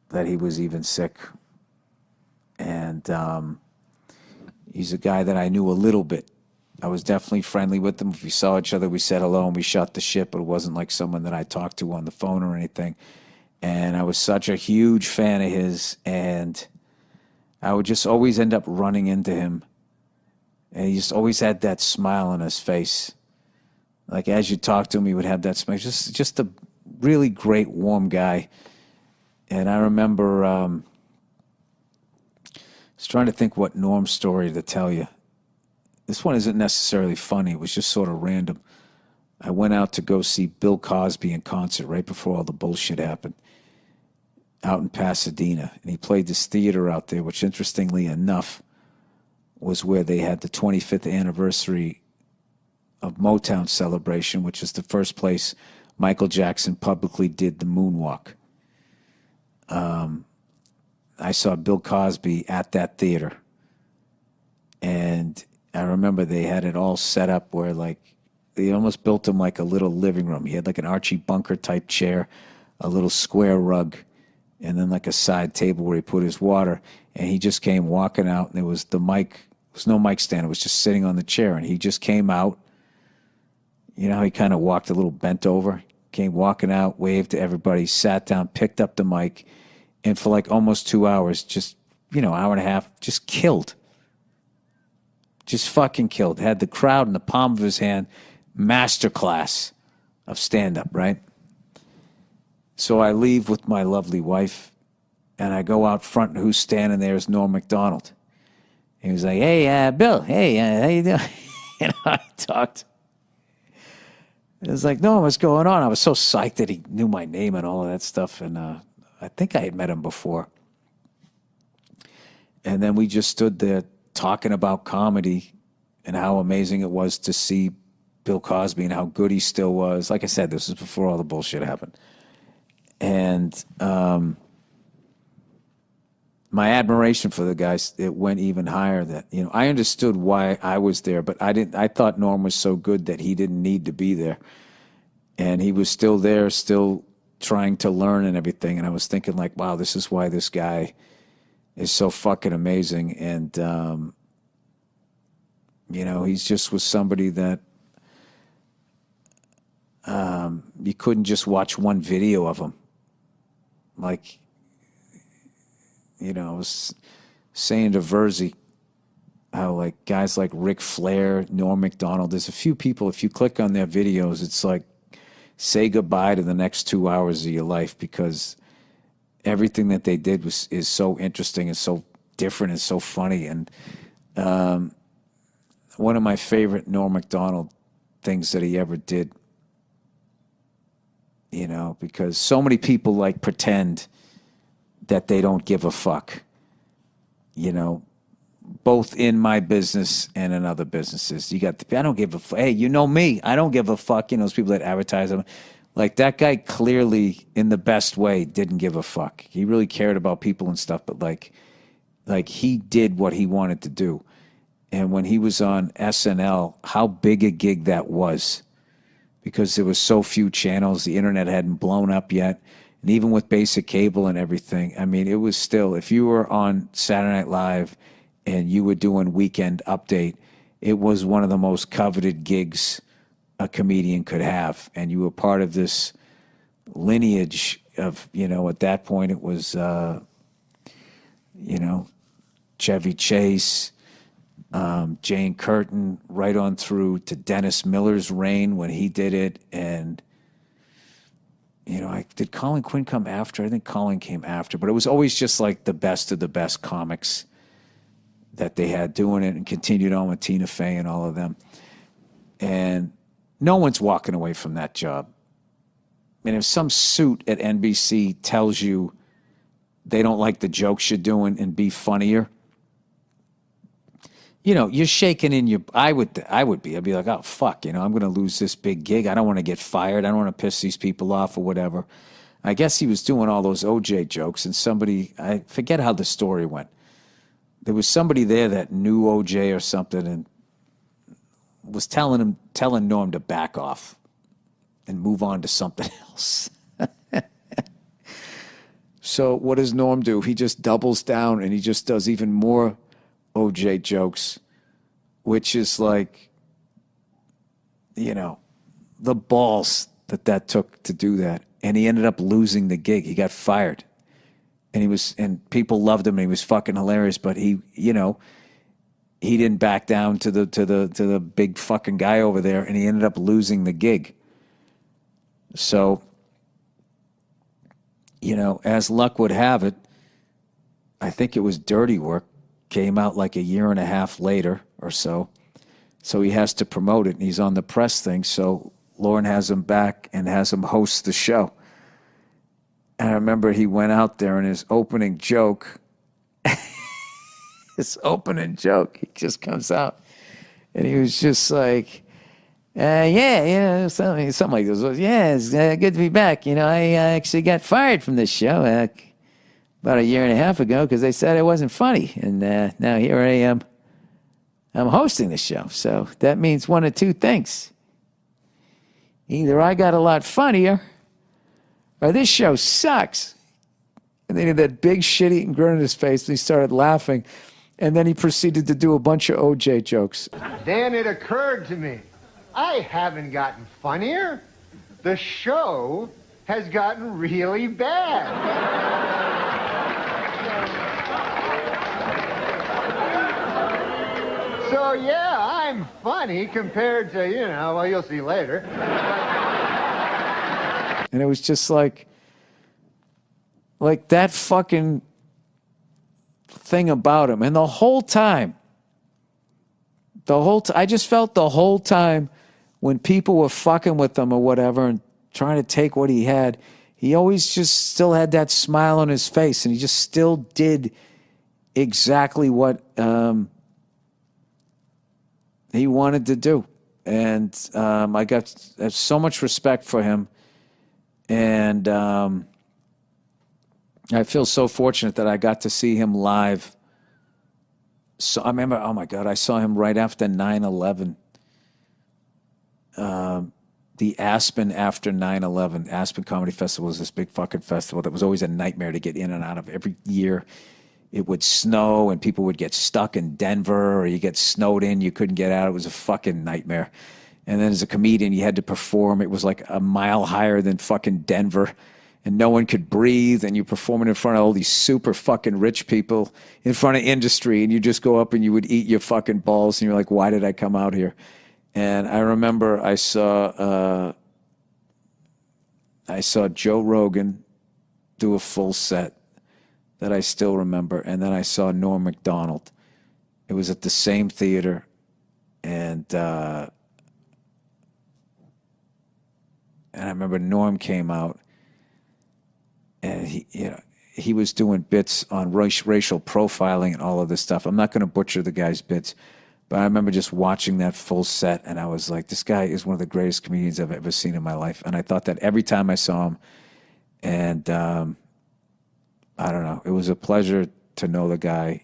Speaker 17: that he was even sick. And he's a guy that I knew a little bit. I was definitely friendly with him. If we saw each other, we said hello and we shot the shit, but it wasn't like someone that I talked to on the phone or anything. And I was such a huge fan of his, and I would just always end up running into him. And he just always had that smile on his face. Like, as you talk to him, he would have that smile. Just a really great, warm guy. And I remember, I was trying to think what Norm's story to tell you. This one isn't necessarily funny. It was just sort of random. I went out to go see Bill Cosby in concert right before all the bullshit happened, out in Pasadena. And he played this theater out there, which, interestingly enough, was where they had the 25th anniversary of Motown celebration, which is the first place Michael Jackson publicly did the moonwalk. I saw Bill Cosby at that theater. And I remember they had it all set up where, like, they almost built him like a little living room. He had like an Archie Bunker type chair, a little square rug, and then like a side table where he put his water. And he just came walking out, and there was the mic was no mic stand. It was just sitting on the chair. And he just came out. You know, he kind of walked a little bent over, came walking out, waved to everybody, sat down, picked up the mic, and for like almost 2 hours, just, hour and a half, just killed. Just fucking killed. Had the crowd in the palm of his hand. Masterclass of stand-up, right? So I leave with my lovely wife, and I go out front, and who's standing there is Norm Macdonald. He was like, hey, Bill, hey, how you doing? And I talked. It was like, no, what's going on? I was so psyched that he knew my name and all of that stuff, and I think I had met him before. And then we just stood there talking about comedy and how amazing it was to see Bill Cosby and how good he still was. Like I said, this was before all the bullshit happened. And my admiration for the guys, it went even higher. That I understood why I was there, but I thought Norm was so good that he didn't need to be there, and he was still there, still trying to learn and everything. And I was thinking, like, wow, this is why this guy is so fucking amazing. And he's just was somebody that you couldn't just watch one video of him. Like, I was saying to Verzi how, like, guys like Ric Flair, Norm Macdonald, there's a few people, if you click on their videos, it's like, say goodbye to the next 2 hours of your life, because everything that they did is so interesting and so different and so funny. And one of my favorite Norm Macdonald things that he ever did, because so many people like pretend that they don't give a fuck, both in my business and in other businesses. You got I don't give a fuck. Hey, me, I don't give a fuck. Those people that advertise them. Like, that guy clearly, in the best way, didn't give a fuck. He really cared about people and stuff, but like he did what he wanted to do. And when he was on SNL, how big a gig that was, because there was so few channels, the internet hadn't blown up yet. And even with basic cable and everything, I mean, it was still, if you were on Saturday Night Live and you were doing Weekend Update, it was one of the most coveted gigs a comedian could have. And you were part of this lineage of, at that point it was, Chevy Chase, Jane Curtin, right on through to Dennis Miller's reign when he did it. And did Colin Quinn come after? I think Colin came after, but it was always just like the best of the best comics that they had doing it, and continued on with Tina Fey and all of them. And no one's walking away from that job. I mean, if some suit at NBC tells you they don't like the jokes you're doing and be funnier, you're shaking in your. I'd be like, oh fuck, I'm going to lose this big gig. I don't want to get fired. I don't want to piss these people off or whatever. I guess he was doing all those OJ jokes, and somebody, I forget how the story went. There was somebody there that knew OJ or something, and was telling Norm to back off and move on to something else. So what does Norm do? He just doubles down and he just does even more OJ jokes, which is like, the balls that took to do that. And he ended up losing the gig. He got fired. And people loved him, and he was fucking hilarious, but he didn't back down to the big fucking guy over there, and he ended up losing the gig. So, as luck would have it, I think it was Dirty Work, came out like a year and a half later or so. So he has to promote it, and he's on the press thing. So Lauren has him back and has him host the show. And I remember he went out there, and his opening joke, he just comes out. And he was just like, something like this. Yeah, it's good to be back. I actually got fired from this show about a year and a half ago because they said I wasn't funny. And now here I am. I'm hosting the show. So that means one of two things. Either I got a lot funnier, or this show sucks. And then he had that big shit-eating grin on his face, and he started laughing. And then he proceeded to do a bunch of OJ jokes.
Speaker 12: Then it occurred to me, I haven't gotten funnier. The show has gotten really bad. So yeah, I'm funny compared to, well, you'll see later.
Speaker 17: And it was just like that fucking thing about him. And the whole time, I just felt the whole time when people were fucking with him or whatever and trying to take what he had, he always just still had that smile on his face, and he just still did exactly what he wanted to do. And I got so much respect for him. And I feel so fortunate that I got to see him live. So I remember, oh my God, I saw him right after 9/11. The Aspen after 9/11. Aspen Comedy Festival was this big fucking festival that was always a nightmare to get in and out of. Every year it would snow and people would get stuck in Denver, or you get snowed in, you couldn't get out. It was a fucking nightmare. And then as a comedian, you had to perform. It was like a mile higher than fucking Denver. And no one could breathe, and you're performing in front of all these super fucking rich people in front of industry, and you just go up and you would eat your fucking balls, and you're like, why did I come out here? And I remember I saw Joe Rogan do a full set that I still remember, and then I saw Norm Macdonald. It was at the same theater, and I remember Norm came out, and he was doing bits on racial profiling and all of this stuff. I'm not going to butcher the guy's bits, but I remember just watching that full set, and I was like, this guy is one of the greatest comedians I've ever seen in my life. And I thought that every time I saw him. And I don't know, it was a pleasure to know the guy,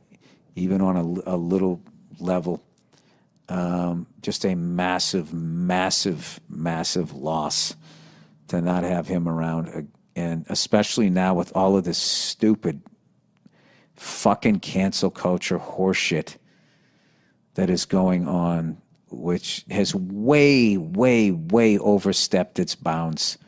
Speaker 17: even on a little level. Just a massive, massive, massive loss to not have him around. And especially now with all of this stupid fucking cancel culture horseshit that is going on, which has way, way, way overstepped its bounds,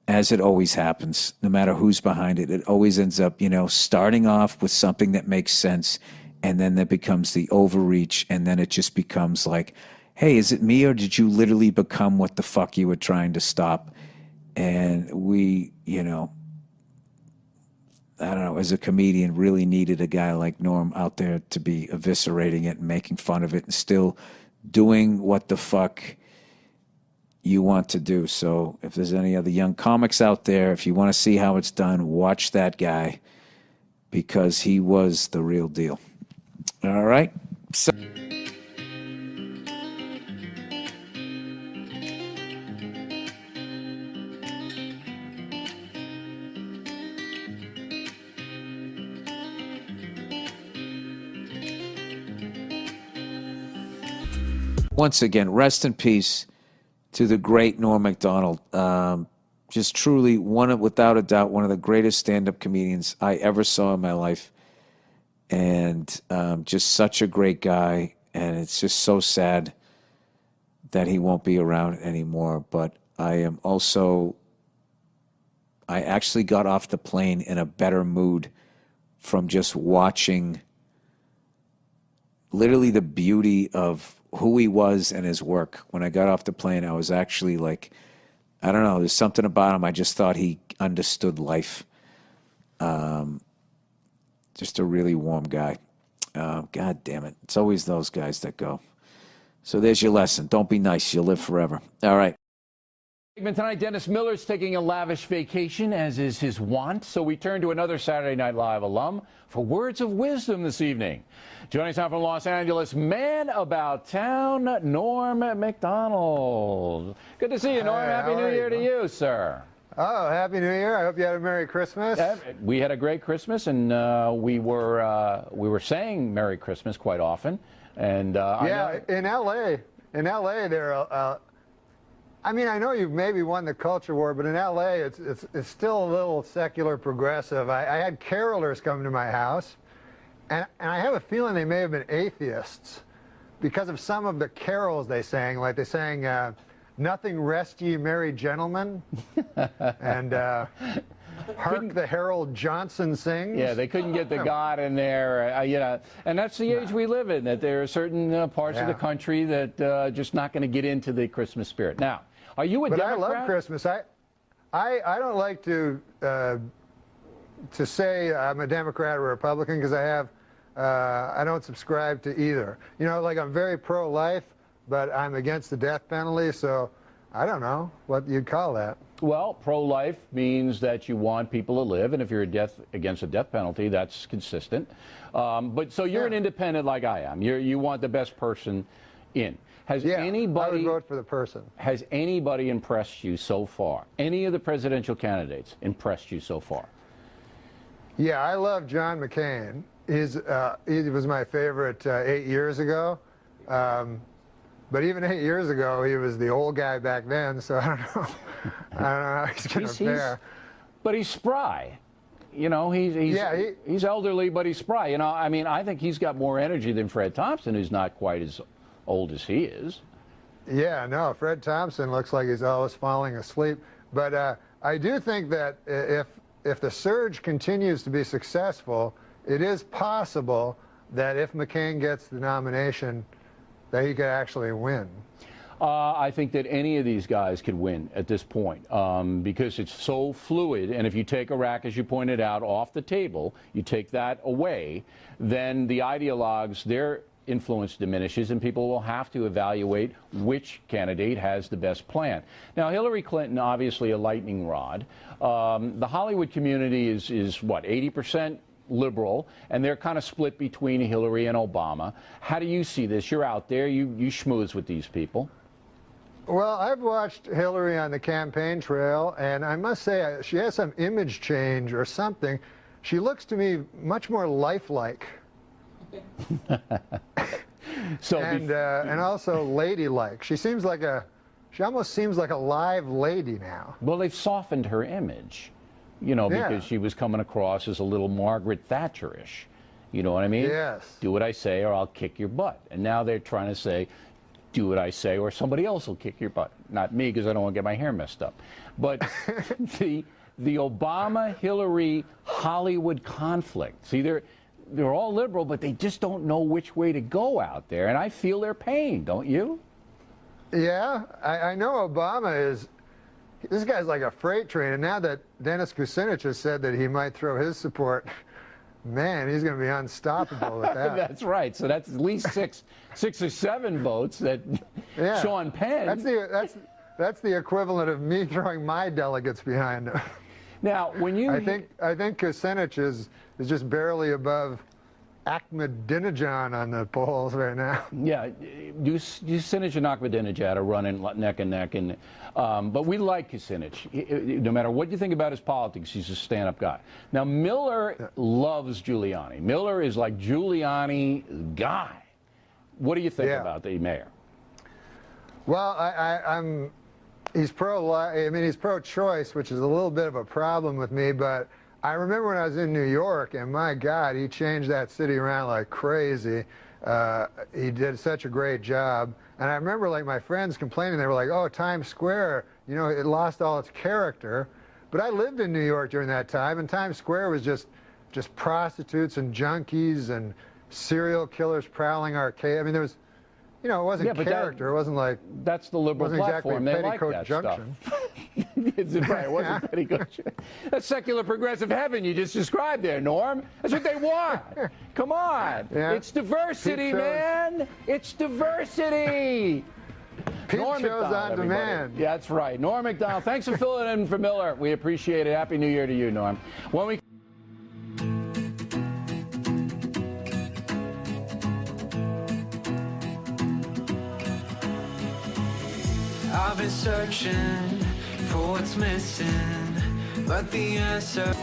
Speaker 17: as it always happens. No matter who's behind it, it always ends up, starting off with something that makes sense, and then there becomes the overreach, and then it just becomes like, hey, is it me, or did you literally become what the fuck you were trying to stop? And we, I don't know, as a comedian, really needed a guy like Norm out there to be eviscerating it and making fun of it and still doing what the fuck you want to do. So if there's any other young comics out there, if you want to see how it's done, watch that guy, because he was the real deal. All right? So once again, rest in peace to the great Norm Macdonald. Just truly, without a doubt, one of the greatest stand-up comedians I ever saw in my life. And just such a great guy. And it's just so sad that he won't be around anymore. But I actually got off the plane in a better mood from just watching literally the beauty of who he was and his work. When I got off the plane, I was actually like, I don't know, there's something about him. I just thought he understood life. Just a really warm guy. God damn it. It's always those guys that go. So there's your lesson. Don't be nice. You'll live forever. All right.
Speaker 18: Tonight, Dennis Miller's taking a lavish vacation, as is his wont. So we turn to another Saturday Night Live alum for words of wisdom this evening. Joining us now from Los Angeles, man about town, Norm Macdonald. Good to see you, Norm. Happy New Year to you, sir.
Speaker 12: Oh, Happy New Year. I hope you had a Merry Christmas.
Speaker 18: We had a great Christmas, and we were saying Merry Christmas quite often. And
Speaker 12: yeah, in L.A., there are... I mean, I know you've maybe won the culture war, but in L.A., it's still a little secular progressive. I had carolers come to my house,
Speaker 19: And I have a feeling they may have been atheists because of some of the carols they sang. Like they sang, "Nothing Rest Ye Merry Gentlemen," and "Hark the Herald Johnson Sings."
Speaker 18: Yeah, they couldn't get the God in there, you know. And that's the age we live in, that there are certain parts of the country that just not going to get into the Christmas spirit. Now, are you a Democrat?
Speaker 19: But I love Christmas. I don't like to say I'm a Democrat or a Republican because I don't subscribe to either. You know, like I'm very pro-life, but I'm against the death penalty, so I don't know what you'd call that.
Speaker 18: Well, pro-life means that you want people to live, and if you're against a death penalty, that's consistent. But so you're an independent like I am. You want the best person in. Has anybody?
Speaker 19: I would vote for the person.
Speaker 18: Has anybody impressed you so far? Any of the presidential candidates impressed you so far?
Speaker 19: Yeah, I love John McCain. He was my favorite 8 years ago. But even 8 years ago, he was the old guy back then, so I don't know. I don't know how he's going to fare.
Speaker 18: But he's spry. You know, he's elderly, but he's spry. You know, I mean, I think he's got more energy than Fred Thompson, who's not quite as old as he is.
Speaker 19: Yeah, no, Fred Thompson looks like he's always falling asleep. But I do think that if the surge continues to be successful, it is possible that if McCain gets the nomination, that he could actually win.
Speaker 18: I think that any of these guys could win at this point because it's so fluid. And if you take Iraq, as you pointed out, off the table, you take that away, then the ideologues, their influence diminishes, and people will have to evaluate which candidate has the best plan. Now, Hillary Clinton, obviously a lightning rod. The Hollywood community is what, 80%? Liberal, and they're kind of split between Hillary and Obama. How do you see this? You're out there, you schmooze with these people.
Speaker 19: Well, I've watched Hillary on the campaign trail, and I must say she has some image change or something. She looks to me much more lifelike. And also ladylike. She almost seems like a live lady now.
Speaker 18: Well, they've softened her image. You know, because she was coming across as a little Margaret Thatcher-ish. You know what I mean?
Speaker 19: Yes.
Speaker 18: Do what I say or I'll kick your butt. And now they're trying to say, do what I say or somebody else will kick your butt. Not me, because I don't want to get my hair messed up. But the Obama-Hillary Hollywood conflict, see, they're all liberal, but they just don't know which way to go out there. And I feel their pain, don't you?
Speaker 19: Yeah, I know Obama is... This guy's like a freight train, and now that Dennis Kucinich has said that he might throw his support, man, he's going to be unstoppable with that.
Speaker 18: That's right. So that's at least six or seven votes that Sean Penn.
Speaker 19: That's the equivalent of me throwing my delegates behind him.
Speaker 18: Now, when you
Speaker 19: I think Kucinich is just barely above Ahmadinejad on the polls right now.
Speaker 18: Yeah, Kucinich and Ahmadinejad are running neck and neck, and but we like Kucinich. No matter what you think about his politics, he's a stand-up guy. Now, Miller loves Giuliani. Miller is like Giuliani guy. What do you think about the mayor?
Speaker 19: Well, he's pro-choice, which is a little bit of a problem with me, but I remember when I was in New York, and my God, he changed that city around like crazy. He did such a great job. And I remember like my friends complaining, they were like, oh, Times Square, you know, it lost all its character. But I lived in New York during that time, and Times Square was just prostitutes and junkies and serial killers prowling arcade. I mean, there was, you know, it wasn't character. It wasn't like...
Speaker 18: That's the liberal platform. They like that
Speaker 19: Junction.
Speaker 18: stuff. Right, it wasn't Petticoat. That's secular progressive heaven you just described there, Norm. That's what they want. Come on. Yeah. It's diversity, man. It's diversity.
Speaker 19: Norm Macdonald, on demand.
Speaker 18: Yeah, that's right. Norm Macdonald, thanks for filling in for Miller. We appreciate it. Happy New Year to you, Norm. When we...
Speaker 20: I've been searching for what's missing, but the answer...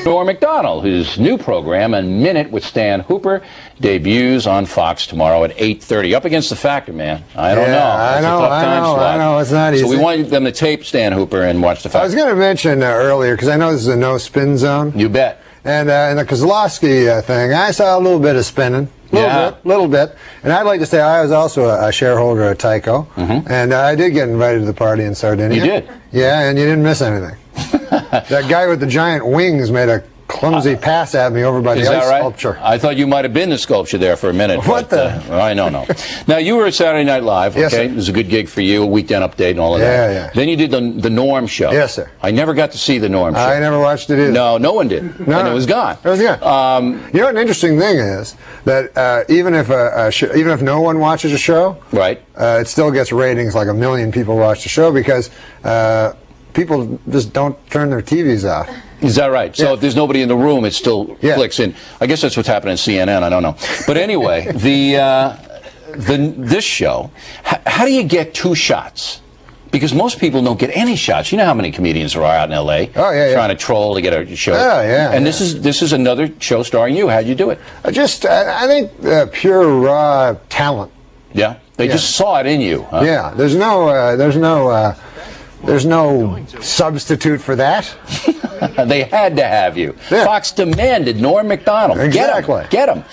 Speaker 18: Norm Macdonald, whose new program, A Minute with Stan Hooper, debuts on Fox tomorrow at 8:30. Up against the Factor, man. I don't know.
Speaker 5: I know. It's not easy.
Speaker 18: So we want them to tape Stan Hooper and watch the Factor.
Speaker 5: I was going to mention earlier, because I know this is a no-spin zone.
Speaker 18: You bet.
Speaker 5: And the Kozlowski thing, I saw a little bit of spinning. Little bit. And I'd like to say I was also a shareholder at Tyco. And I did get invited to the party in Sardinia.
Speaker 21: You did?
Speaker 5: Yeah, and you didn't miss anything. That guy with the giant wings made a clumsy pass at me over by the ice sculpture.
Speaker 21: I thought you might have been the sculpture there for a minute.
Speaker 5: What
Speaker 21: but, I know. Now, you were at Saturday Night Live, okay?
Speaker 5: Yes, sir.
Speaker 21: It was a good gig for you, a weekend update and all of that.
Speaker 5: Yeah.
Speaker 21: Then you did the Norm show.
Speaker 5: Yes, sir.
Speaker 21: I never got to see the Norm show.
Speaker 5: I never watched it either.
Speaker 21: No, no one did.
Speaker 5: No,
Speaker 21: and it was gone.
Speaker 5: It was gone. You know what an interesting thing is? That even if no one watches a show,
Speaker 21: right,
Speaker 5: it still gets ratings like 1 million people watch the show because people just don't turn their TVs off.
Speaker 21: Is that right? So if there's nobody in the room, it still clicks in. I guess that's what's happening in CNN. I don't know. But anyway, this show, how do you get 2 shots? Because most people don't get any shots. You know how many comedians there are out in L.A. Trying to troll to get a show. And this is another show starring you. How'd you do it?
Speaker 5: I think pure raw talent.
Speaker 21: Yeah, they just saw it in you. Huh?
Speaker 5: Yeah, there's no substitute for that.
Speaker 21: They had to have you. Yeah. Fox demanded Norm Macdonald.
Speaker 5: Exactly.
Speaker 21: Get him.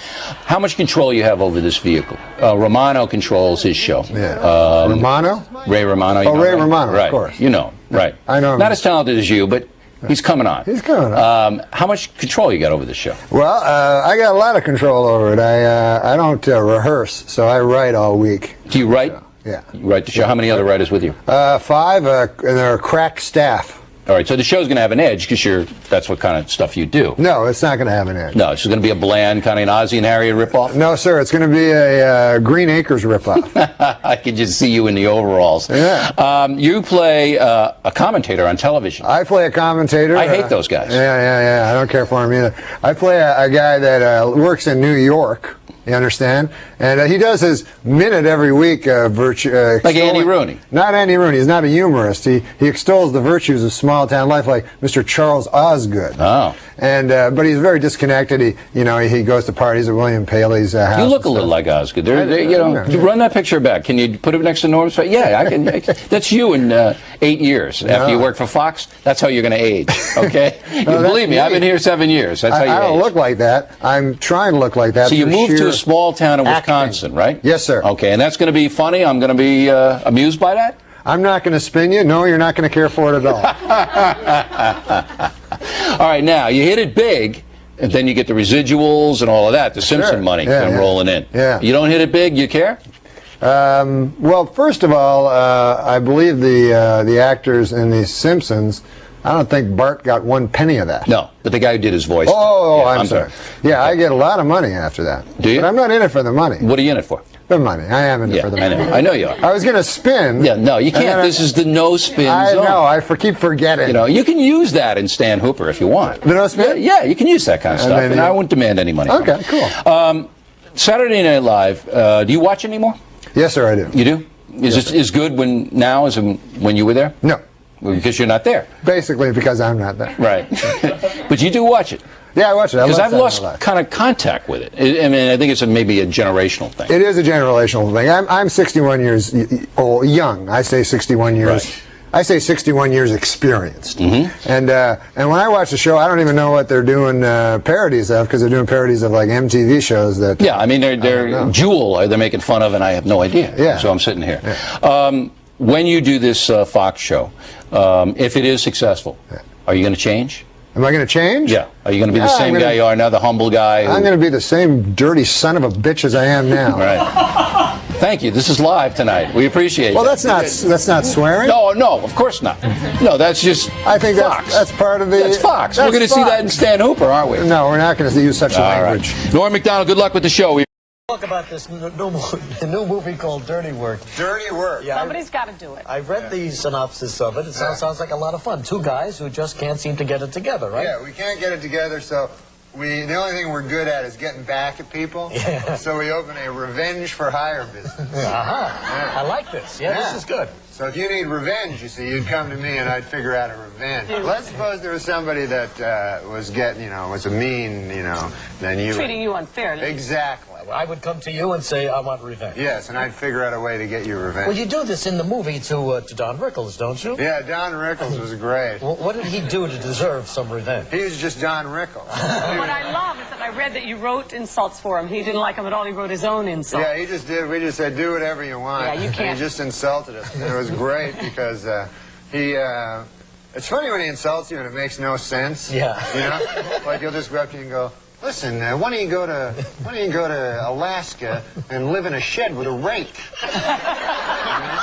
Speaker 21: How much control you have over this vehicle? Romano controls his show.
Speaker 5: Yeah. Romano?
Speaker 21: Ray Romano.
Speaker 5: Oh, Ray Romano, of course.
Speaker 21: You know, right.
Speaker 5: I know him.
Speaker 21: Not as talented as you, but he's coming on.
Speaker 5: He's coming on.
Speaker 21: How much control you got over this show?
Speaker 5: Well, I got a lot of control over it. I don't rehearse, so I write all week.
Speaker 21: Do you write?
Speaker 5: Yeah.
Speaker 21: You write the show. How many other writers with you?
Speaker 5: 5, and they're a crack staff.
Speaker 21: All right, so the show's going to have an edge because that's what kind of stuff you do.
Speaker 5: No, it's not going to have an edge.
Speaker 21: No, it's going to be a bland kind of an Ozzie and Harriet ripoff?
Speaker 5: No, sir, it's going to be a Green Acres ripoff.
Speaker 21: I can just see you in the overalls.
Speaker 5: Yeah.
Speaker 21: You play a commentator on television.
Speaker 5: I play a commentator.
Speaker 21: I hate those guys.
Speaker 5: Yeah. I don't care for him either. I play a guy that works in New York. You understand? And he does his minute every week. Like
Speaker 21: Andy Rooney.
Speaker 5: Not Andy Rooney. He's not a humorist. He extols the virtues of small town life, like Mr. Charles Osgood.
Speaker 21: Oh.
Speaker 5: And but he's very disconnected. He goes to parties at William Paley's house.
Speaker 21: You look a little like Osgood. Run that picture back. Can you put it next to Norm's face? Yeah, I can. That's you in 8 years after you work for Fox. That's how you're going to age. Okay. Believe me, I've been here 7 years. That's how you age.
Speaker 5: I don't look like that. I'm trying to look like that.
Speaker 21: So you moved to a small town in Wisconsin, right?
Speaker 5: Yes, sir.
Speaker 21: Okay, and that's going to be funny. I'm going to be amused by that.
Speaker 5: I'm not going to spin you. No, you're not going to care for it at all.
Speaker 21: All right, now you hit it big, and then you get the residuals and all of that. The Simpson money rolling in.
Speaker 5: Yeah.
Speaker 21: You don't hit it big, you care?
Speaker 5: Well, first of all, I believe the actors in The Simpsons. I don't think Bart got 1 penny of that.
Speaker 21: No, but the guy who did his voice.
Speaker 5: Oh, I'm sorry. Yeah, I get a lot of money after that.
Speaker 21: Do you?
Speaker 5: But I'm not in it for the money.
Speaker 21: What are you in it for?
Speaker 5: The money. I am in it for the money.
Speaker 21: I know you are.
Speaker 5: I was going to spin.
Speaker 21: Yeah, no, you can't. This is the no spin zone.
Speaker 5: I know. I keep forgetting.
Speaker 21: You can use that in Stan Hooper if you want.
Speaker 5: The no spin?
Speaker 21: Yeah, you can use that kind of stuff, and I won't demand any money.
Speaker 5: Okay, cool.
Speaker 21: Saturday Night Live. Do you watch anymore?
Speaker 5: Yes, sir, I do.
Speaker 21: You do? Is it as good now as when you were there?
Speaker 5: No.
Speaker 21: Well, because you're not there.
Speaker 5: Basically, because I'm not there.
Speaker 21: Right. But you do watch it.
Speaker 5: Yeah, I watch it.
Speaker 21: Because I've lost kind of contact with it. I mean, I think it's maybe a generational thing.
Speaker 5: It is a generational thing. I'm 61 years old, young. I say 61 years.
Speaker 21: Right.
Speaker 5: I say 61 years experienced.
Speaker 21: Mm-hmm.
Speaker 5: And when I watch the show, I don't even know what they're doing parodies of, because they're doing parodies of like MTV shows that.
Speaker 21: Yeah, I mean, they're Jewel. They're making fun of, and I have no idea.
Speaker 5: Yeah.
Speaker 21: So I'm sitting here.
Speaker 5: Yeah.
Speaker 21: When you do this Fox show, if it is successful, are you going to change?
Speaker 5: Am I going to change?
Speaker 21: Yeah. Are you going to be the same guy you are now, the humble guy?
Speaker 5: I'm going to be the same dirty son of a bitch as I am now.
Speaker 21: Right. Thank you. This is live tonight. We appreciate it.
Speaker 5: Well, that's not swearing.
Speaker 21: No, of course not. No, that's just
Speaker 5: I think
Speaker 21: Fox.
Speaker 5: That's part of the.
Speaker 21: That's Fox. We're going to see that in Stan Hooper, aren't we?
Speaker 5: No, we're not going to use such language.
Speaker 21: Right. Norm Macdonald, good luck with the show.
Speaker 22: Talk about this new movie called Dirty Work.
Speaker 3: Dirty Work.
Speaker 22: Yeah,
Speaker 9: Somebody's got to do it.
Speaker 22: I read the synopsis of it. It sounds like a lot of fun. 2 guys who just can't seem to get it together, right?
Speaker 3: Yeah, we can't get it together, so the only thing we're good at is getting back at people.
Speaker 22: Yeah.
Speaker 3: So we open a revenge for hire business.
Speaker 22: I like this. Yeah, this is good.
Speaker 3: So if you need revenge, you see, you'd come to me and I'd figure out a revenge. Let's suppose there was somebody that was a mean, then you...
Speaker 9: Treating you unfairly.
Speaker 3: Exactly.
Speaker 22: I would come to you and say, I want revenge.
Speaker 3: Yes, and I'd figure out a way to get you revenge.
Speaker 22: Well, you do this in the movie to Don Rickles, don't you?
Speaker 3: Yeah, Don Rickles was great.
Speaker 22: Well, what did he do to deserve some revenge?
Speaker 3: He was just Don Rickles.
Speaker 9: What I love is that I read that you wrote insults for him. He didn't like them at all. He wrote his own insults.
Speaker 3: Yeah, he just did. We just said, do whatever you want.
Speaker 9: Yeah, you can't.
Speaker 3: And he just insulted us. And it was great because it's funny when he insults you and it makes no sense.
Speaker 22: Yeah.
Speaker 3: You know? Like he'll just go up to you and go, listen, why don't you go to Alaska and live in a shed with a rake? You know?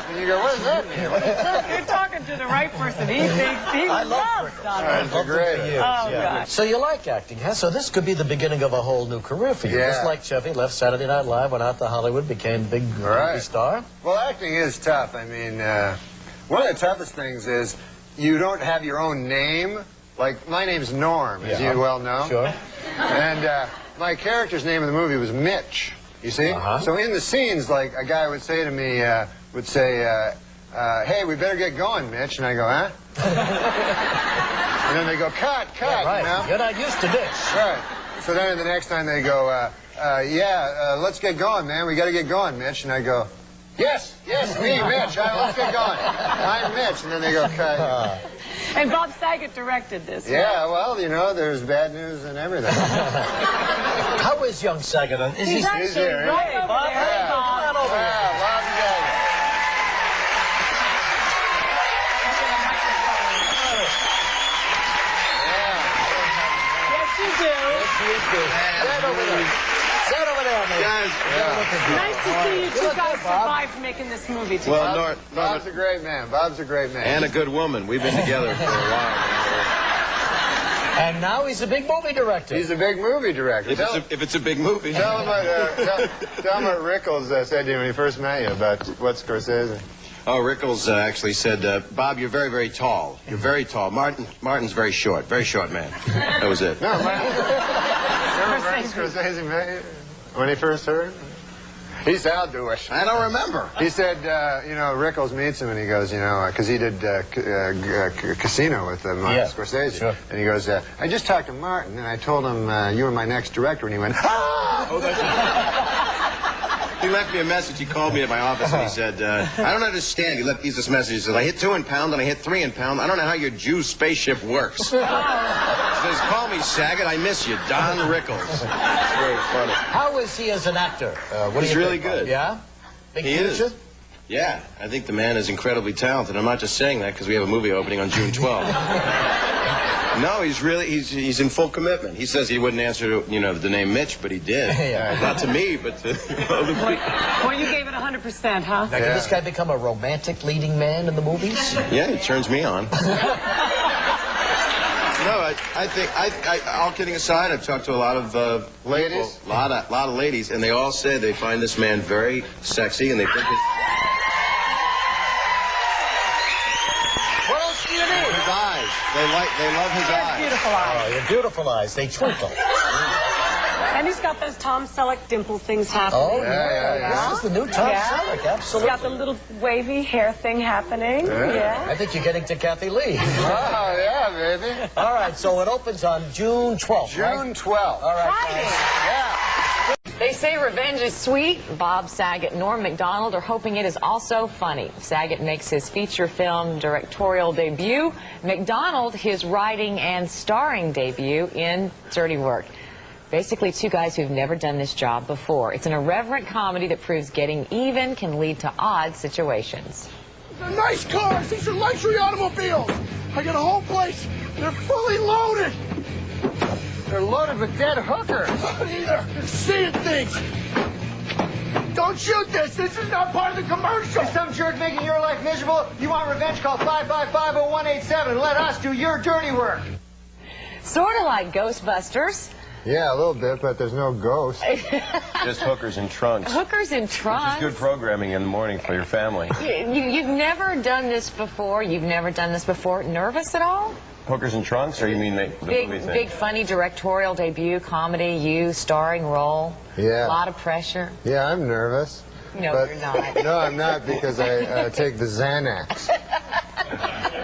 Speaker 3: And you go, what does that mean? What is that?
Speaker 9: You're talking to the right person. He thinks he loves Don Rickles.
Speaker 3: Great.
Speaker 9: Oh, God.
Speaker 22: So you like acting, huh? So this could be the beginning of a whole new career for you.
Speaker 3: Yeah.
Speaker 22: Just like Chevy left Saturday Night Live, went out to Hollywood, became a big movie star.
Speaker 3: Well, acting is tough. I mean, one of the toughest things is you don't have your own name. Like, my name's Norm, as you well know.
Speaker 22: Sure.
Speaker 3: And my character's name in the movie was Mitch, you see? So in the scenes, like, a guy would say to me, hey, we better get going, Mitch. And I go, huh? And then they go, cut,
Speaker 22: Yeah, right.
Speaker 3: you know?
Speaker 22: You're not used to this.
Speaker 3: Right. So then the next time they go, let's get going, man. We got to get going, Mitch. And I go, yes, me, Mitch. Let's get going. I'm Mitch. And then they go, cut.
Speaker 9: And Bob Saget directed this.
Speaker 3: Yeah, well, you know, there's bad news and everything.
Speaker 22: How is young Saget?
Speaker 9: He's actually right over there.
Speaker 22: Hey, Bob. Come on over here.
Speaker 3: Bob Saget.
Speaker 9: Yes, you do.
Speaker 22: Stand over there. Stand over there, mate.
Speaker 9: Nice to see you two guys survived making this movie together.
Speaker 3: Well, Bob's a great man. Bob's a great man.
Speaker 11: And a good woman. We've been together for a while.
Speaker 22: And now he's a big movie director.
Speaker 3: He's a big movie director.
Speaker 11: If it's a big movie.
Speaker 3: Tell him what Rickles said to you when he first met you about what's Scorsese.
Speaker 1: Oh, Rickles actually said, Bob, you're very, very tall. You're very tall. Martin's very short man. That was it.
Speaker 3: No, remember Scorsese met you when he first heard? He said, I'll do it.
Speaker 1: I don't remember.
Speaker 3: He said, Rickles meets him and he goes, because he did Casino with Martin Scorsese. Sure. And he goes, I just talked to Martin and I told him you were my next director. And he went, ah!
Speaker 1: Oh, that's He left me a message. He called me at my office and he said, I don't understand. He left me this message. He says, I hit 2 in pound and I hit 3 in pound. I don't know how your Jew spaceship works. He says, call me Saget. I miss you. Don Rickles. It's very funny.
Speaker 22: How is he as an actor?
Speaker 1: He's really good.
Speaker 22: Yeah? Big
Speaker 1: He
Speaker 22: future?
Speaker 1: is. Yeah, I think the man is incredibly talented. I'm not just saying that because we have a movie opening on June 12th. No, he's in full commitment. He says he wouldn't answer, the name Mitch, but he did. Not to me, but to other people.
Speaker 9: Well, you gave it 100%, huh?
Speaker 22: Now, can this guy become a romantic leading man in the movies?
Speaker 1: Yeah, he turns me on. No, I think, all kidding aside, I've talked to a lot of ladies, a lot of ladies, and they all say they find this man very sexy, and they think
Speaker 22: What else do you need?
Speaker 1: his eyes. They love his eyes.
Speaker 9: Beautiful eyes.
Speaker 22: Oh, your beautiful eyes. They twinkle.
Speaker 9: And he's got those Tom Selleck dimple things happening.
Speaker 22: Oh, yeah. This is the new Tom Selleck, absolutely.
Speaker 9: He's got the little wavy hair thing happening. Yeah.
Speaker 22: I think you're getting to Kathy Lee.
Speaker 3: Oh, yeah, baby.
Speaker 22: All right, so it opens on June 12th,
Speaker 3: June 12th.
Speaker 22: All right.
Speaker 3: Yeah.
Speaker 2: They say revenge is sweet. Bob Saget and Norm Macdonald are hoping it is also funny. Saget makes his feature film directorial debut. Macdonald his writing and starring debut in Dirty Work. Basically, two guys who've never done this job before. It's an irreverent comedy that proves getting even can lead to odd situations.
Speaker 23: They're nice cars. These are luxury automobiles. I got a whole place. They're fully loaded.
Speaker 3: They're loaded with dead hookers.
Speaker 23: They're seeing things. Don't shoot this. This is not part of the commercial.
Speaker 12: Is some jerk making your life miserable? You want revenge? Call 555-0187 and let us do your dirty work.
Speaker 2: Sort of like Ghostbusters.
Speaker 3: Yeah, a little bit, but there's no ghost.
Speaker 24: Just hookers and trunks.
Speaker 2: Hookers and trunks.
Speaker 24: Which is good programming in the morning for your family.
Speaker 2: You've never done this before. You've never done this before. Nervous at all?
Speaker 24: Hookers and trunks, or you mean the movie thing?
Speaker 2: Big funny directorial debut, comedy, you starring role.
Speaker 3: Yeah.
Speaker 2: A lot of pressure.
Speaker 3: Yeah, I'm nervous.
Speaker 2: No,
Speaker 3: but,
Speaker 2: you're not.
Speaker 3: No, I'm not because I take the Xanax.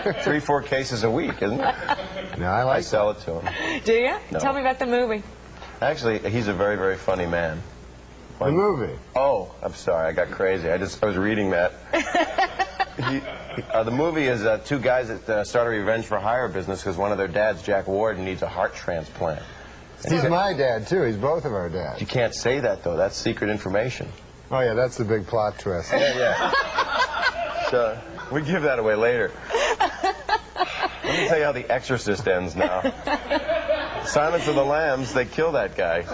Speaker 24: 3-4 cases a week, isn't it?
Speaker 3: No, I
Speaker 24: sell it to him.
Speaker 2: Do you?
Speaker 24: No.
Speaker 2: Tell me about the movie.
Speaker 24: Actually, he's a very, very funny man.
Speaker 3: The movie.
Speaker 24: Oh, I'm sorry, I got crazy. I was reading that. The movie is two guys that start a revenge for hire business because one of their dads, Jack Ward, needs a heart transplant.
Speaker 3: He's my dad, too. He's both of our dads.
Speaker 24: You can't say that, though. That's secret information.
Speaker 3: Oh, yeah, that's the big plot twist.
Speaker 24: Yeah. So, we give that away later. Let me tell you how The Exorcist ends now. Silence of the Lambs, they kill that guy.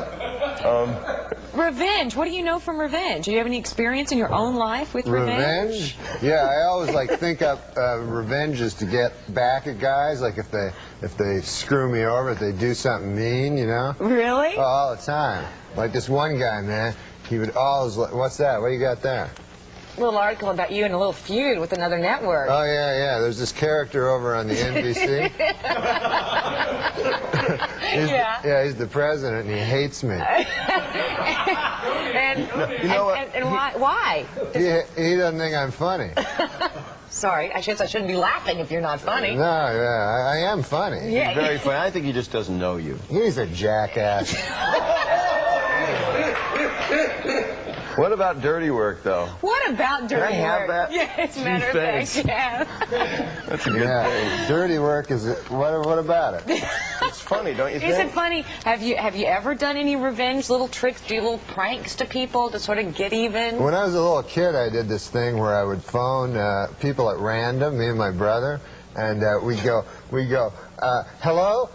Speaker 2: Revenge. What do you know from revenge? Do you have any experience in your own life with revenge?
Speaker 3: Yeah, I always think up revenge is to get back at guys. Like if they screw me over, if they do something mean, you know.
Speaker 2: Really?
Speaker 3: Oh, all the time. Like this one guy, man. He would always. What's that? What you got there?
Speaker 2: A little article about you in a little feud with another network.
Speaker 3: Oh yeah. There's this character over on the NBC. He's the president, and he hates me.
Speaker 2: And why?
Speaker 3: He doesn't think I'm funny.
Speaker 2: Sorry, I shouldn't be laughing if you're not funny.
Speaker 3: No, I am funny.
Speaker 2: Yeah.
Speaker 24: He's very funny. I think he just doesn't know you.
Speaker 3: He's a jackass.
Speaker 24: What about dirty work, though?
Speaker 2: What about dirty work?
Speaker 24: Can I have that?
Speaker 2: Yeah, as a matter of fact, yeah.
Speaker 24: That's a good thing.
Speaker 3: Dirty work is what about it?
Speaker 24: It's funny, don't you think?
Speaker 2: Is it funny? Have you ever done any revenge, little tricks, do little pranks to people to sort of get even?
Speaker 3: When I was a little kid, I did this thing where I would phone people at random, me and my brother, and we'd go, hello?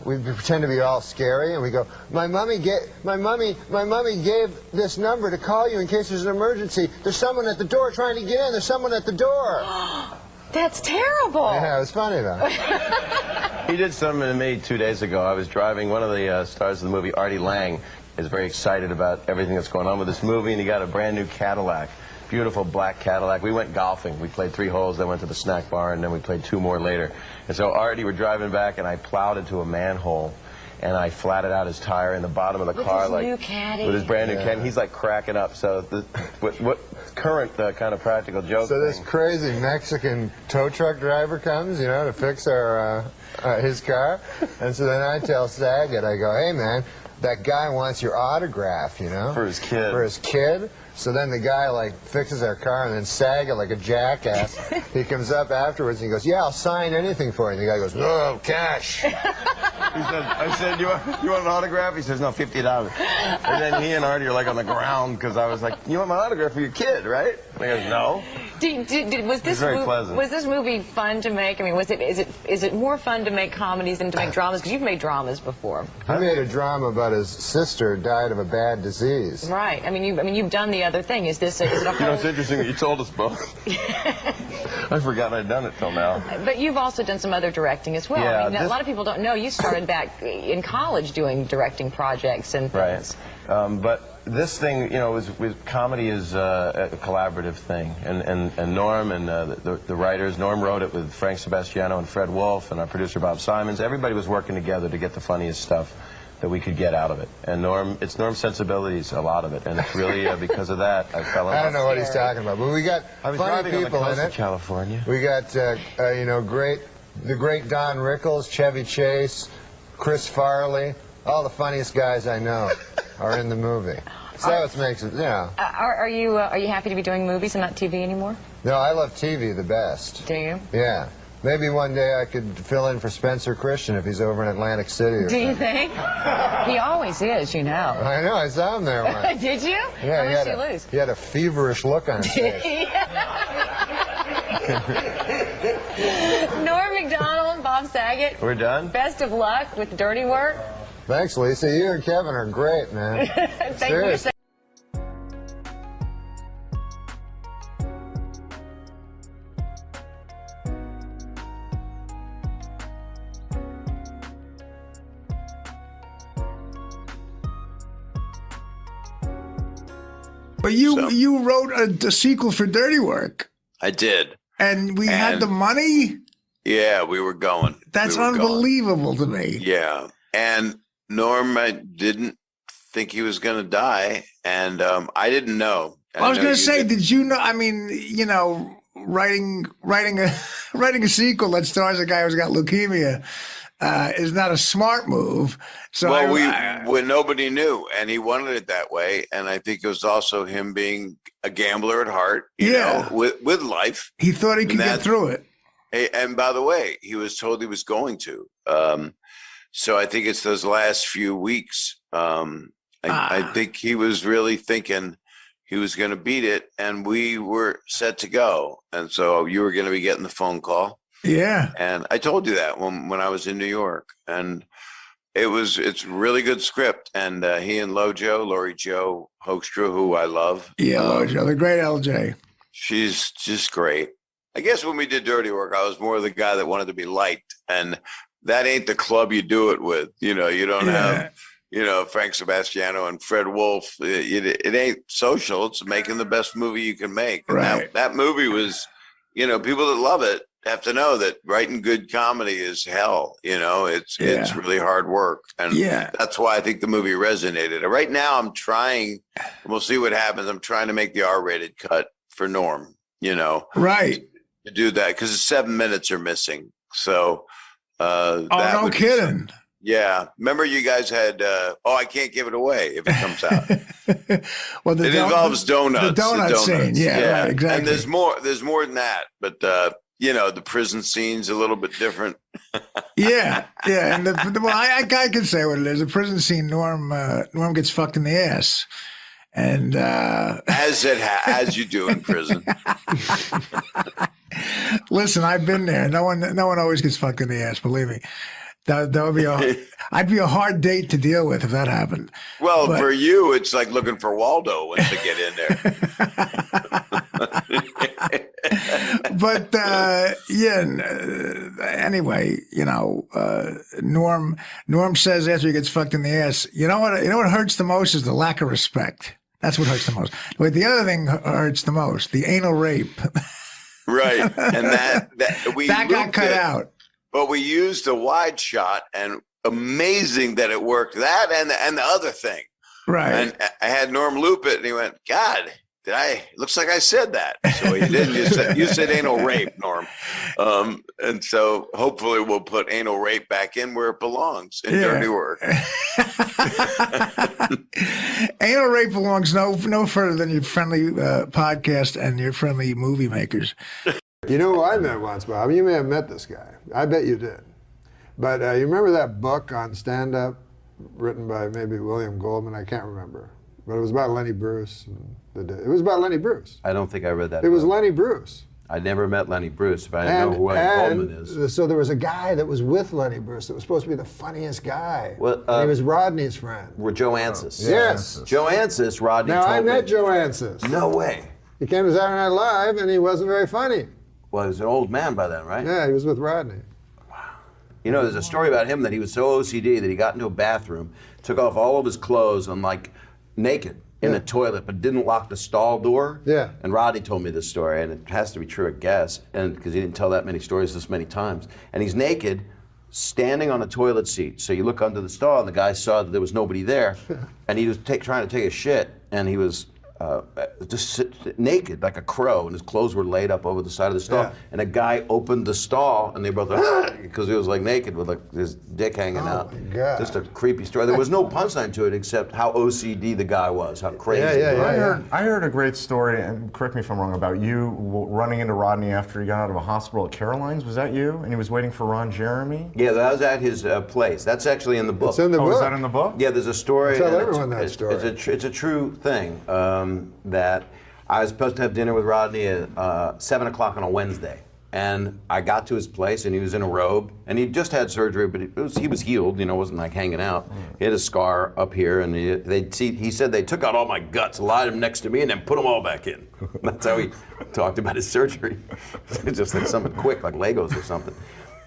Speaker 3: We'd pretend to be all scary, and we go, my mommy gave this number to call you in case there's an emergency. There's someone at the door trying to get in. There's someone at the door.
Speaker 2: That's terrible.
Speaker 3: Yeah, it was funny, though.
Speaker 24: He did something to me 2 days ago. I was driving. One of the stars of the movie, Artie Lang, is very excited about everything that's going on with this movie, and he got a brand new Cadillac. Beautiful black Cadillac. We went golfing. We played 3 holes, then went to the snack bar, and then we played 2 more later. And so Artie, we're driving back, and I plowed into a manhole, and I flatted out his tire in the bottom of the car,
Speaker 2: with his new caddy.
Speaker 24: with his brand new caddy. He's like cracking up. So what current kind of practical joke?
Speaker 3: So this crazy Mexican tow truck driver comes, to fix his car, and so then I tell Saget, I go, hey man, that guy wants your autograph,
Speaker 24: for his kid.
Speaker 3: For his kid. So then the guy fixes our car, and then Saget, like a jackass, he comes up afterwards and he goes, yeah, I'll sign anything for you. And the guy goes, no, cash.
Speaker 24: I said, you want an autograph? He says, no, $50. And then he and Artie are on the ground because I was like, you want my autograph for your kid, right? And he goes, no.
Speaker 2: Was this movie fun to make? I mean, is it more fun to make comedies than to make dramas? Because you've made dramas before.
Speaker 3: I made a drama about his sister died of a bad disease.
Speaker 2: Right. I mean, you've done the other thing. Is it a whole...
Speaker 24: it's interesting that you told us both. I forgot I'd done it till now.
Speaker 2: But you've also done some other directing as well.
Speaker 24: Yeah,
Speaker 2: I mean, a lot of people don't know you started back in college doing directing projects and things.
Speaker 24: Right. But this thing, comedy is a collaborative thing. And Norm and the writers, Norm wrote it with Frank Sebastiano and Fred Wolf and our producer Bob Simons. Everybody was working together to get the funniest stuff that we could get out of it. And it's Norm's sensibilities, a lot of it. And it's really because of that I fell in love.
Speaker 3: I don't know what he's talking about, but we got funny people in it.
Speaker 24: California.
Speaker 3: We got, the great Don Rickles, Chevy Chase, Chris Farley, all the funniest guys I know are in the movie. So that's what makes it,
Speaker 2: Are you happy to be doing movies and not TV anymore?
Speaker 3: No, I love TV the best.
Speaker 2: Do you?
Speaker 3: Yeah. Maybe one day I could fill in for Spencer Christian if he's over in Atlantic City.
Speaker 2: Do you think? He always is,
Speaker 3: I know, I saw him there once.
Speaker 2: Did you?
Speaker 3: Yeah,
Speaker 2: How much did you lose?
Speaker 3: He had a feverish look on his face.
Speaker 2: Norm Macdonald, Bob Saget.
Speaker 24: We're done?
Speaker 2: Best of luck with dirty work.
Speaker 3: Thanks, Lisa. You and Kevin are great, man.
Speaker 2: Thank you.
Speaker 4: But you wrote a sequel for Dirty Work.
Speaker 7: I did.
Speaker 4: And we had the money?
Speaker 7: Yeah, we were going.
Speaker 4: That's unbelievable to me.
Speaker 7: Yeah. And Norm, I didn't think he was going to die. And I didn't know.
Speaker 4: I was going to say, did you know? I mean, writing a sequel that stars a guy who's got leukemia is not a smart move. So
Speaker 7: when nobody knew, and he wanted it that way, and I think it was also him being a gambler at heart. You know, with life,
Speaker 4: he thought he could get through it.
Speaker 7: And by the way, he was told he was going to. So I think it's those last few weeks. I think he was really thinking he was going to beat it, and we were set to go. And so you were going to be getting the phone call.
Speaker 4: Yeah.
Speaker 7: And I told you that when I was in New York, and it's really good script. And he and Laurie Jo Hoekstra, who I love.
Speaker 4: Yeah, Laurie Jo, the great LJ. She's
Speaker 7: just great. I guess when we did Dirty Work, I was more the guy that wanted to be liked, and that ain't the club you do it with. You know, you don't have, Frank Sebastiano and Fred Wolf. It ain't social. It's making the best movie you can make. And that movie was, people that love it have to know that writing good comedy is hell. It's really hard work. And that's why I think the movie resonated. Right now I'm trying, we'll see what happens. I'm trying to make the R-rated cut for Norm,
Speaker 4: Right.
Speaker 7: To do that, because 7 minutes are missing. So
Speaker 4: no kidding.
Speaker 7: Yeah. Remember you guys had I can't give it away if it comes out.
Speaker 4: Well,
Speaker 7: it involves donuts.
Speaker 4: The donut scene. Yeah, right, exactly.
Speaker 7: And there's more than that, but the prison scene's a little bit different.
Speaker 4: yeah. And I can say what it is. The prison scene, Norm gets fucked in the ass. And
Speaker 7: as you do in prison.
Speaker 4: Listen, I've been there. No one always gets fucked in the ass. Believe me, that would be I'd be a hard date to deal with if that happened.
Speaker 7: Well, for you, it's like looking for Waldo once they get in there.
Speaker 4: But anyway, Norm says after he gets fucked in the ass, you know what hurts the most is the lack of respect. That's what hurts the most. But the other thing hurts the most, the anal rape.
Speaker 7: Right. And that
Speaker 4: got cut out.
Speaker 7: But we used a wide shot, and amazing that it worked. That and the other thing.
Speaker 4: Right.
Speaker 7: And I had Norm loop it, and he went, God, looks like I said that. So he didn't. You said anal rape, Norm. And so hopefully we'll put anal rape back in where it belongs in Dirty Work.
Speaker 4: Anal rape belongs no further than your friendly podcast and your friendly movie makers.
Speaker 19: You know who I met once, Bob? You may have met this guy. I bet you did. But you remember that book on stand-up written by maybe William Goldman? I can't remember. But it was about Lenny Bruce. It was about Lenny Bruce.
Speaker 8: I don't think I read that.
Speaker 19: It was Lenny Bruce.
Speaker 8: I never met Lenny Bruce, but I know who William Goldman is.
Speaker 19: So there was a guy that was with Lenny Bruce that was supposed to be the funniest guy.
Speaker 8: Well,
Speaker 19: he was Rodney's friend.
Speaker 8: Joe Ancis.
Speaker 19: Yes.
Speaker 8: Joe Ancis, Rodney
Speaker 19: Now,
Speaker 8: told
Speaker 19: I met
Speaker 8: me.
Speaker 19: Joe Ancis.
Speaker 8: No way.
Speaker 19: He came to Saturday Night Live, and he wasn't very funny.
Speaker 8: Well, he was an old man by then, right?
Speaker 19: Yeah, he was with Rodney.
Speaker 8: You know, there's a story about him that he was so OCD that he got into a bathroom, took off all of his clothes, and naked in a toilet, but didn't lock the stall door.
Speaker 19: Yeah.
Speaker 8: And Rodney told me this story, and it has to be true, I guess, and because he didn't tell that many stories this many times. And he's naked, standing on a toilet seat. So you look under the stall, and the guy saw that there was nobody there, and he was trying to take a shit, and he was just naked like a crow, and his clothes were laid up over the side of the stall.
Speaker 19: Yeah.
Speaker 8: And a guy opened the stall, and they both because he was naked with his dick hanging out.
Speaker 19: My God.
Speaker 8: Just a creepy story. There was no punchline to it except how OCD the guy was, how crazy.
Speaker 10: I heard a great story, and correct me if I'm wrong, about you running into Rodney after he got out of a hospital at Caroline's. Was that you? And he was waiting for Ron Jeremy?
Speaker 8: Yeah, that was at his place. That's actually in the book.
Speaker 19: It's in the book.
Speaker 10: Is that in the book?
Speaker 8: Yeah, there's a story.
Speaker 19: Tell everyone that story.
Speaker 8: It's a true thing. That I was supposed to have dinner with Rodney at 7 o'clock on a Wednesday. And I got to his place, and he was in a robe, and he just had surgery, but he was healed, wasn't hanging out. He had a scar up here, and he said they took out all my guts, lied him next to me, and then put them all back in. That's how he talked about his surgery. It's just like something quick, like Legos or something.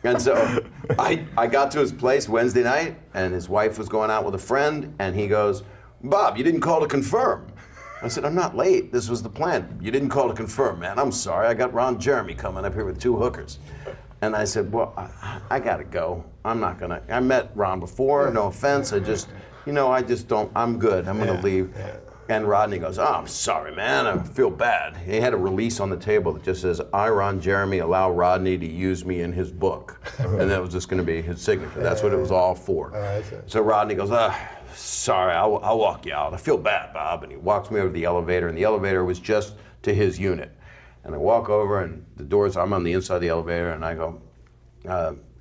Speaker 8: And so I got to his place Wednesday night, and his wife was going out with a friend, and he goes, Bob, you didn't call to confirm. I said, I'm not late. This was the plan. You didn't call to confirm, man. I'm sorry. I got Ron Jeremy coming up here with 2 hookers. And I said, well, I got to go. I'm not going to. I met Ron before. No offense. I just don't. I'm good. I'm going to leave. And Rodney goes, "Oh, I'm sorry, man. I feel bad." He had a release on the table that just says, "I, Ron Jeremy, allow Rodney to use me in his book." And that was just going to be his signature. That's what it was all for. So Rodney goes, "Sorry, I'll walk you out. I feel bad, Bob." And he walks me over to the elevator, and the elevator was just to his unit. And I walk over, and the doors, I'm on the inside of the elevator, and I go,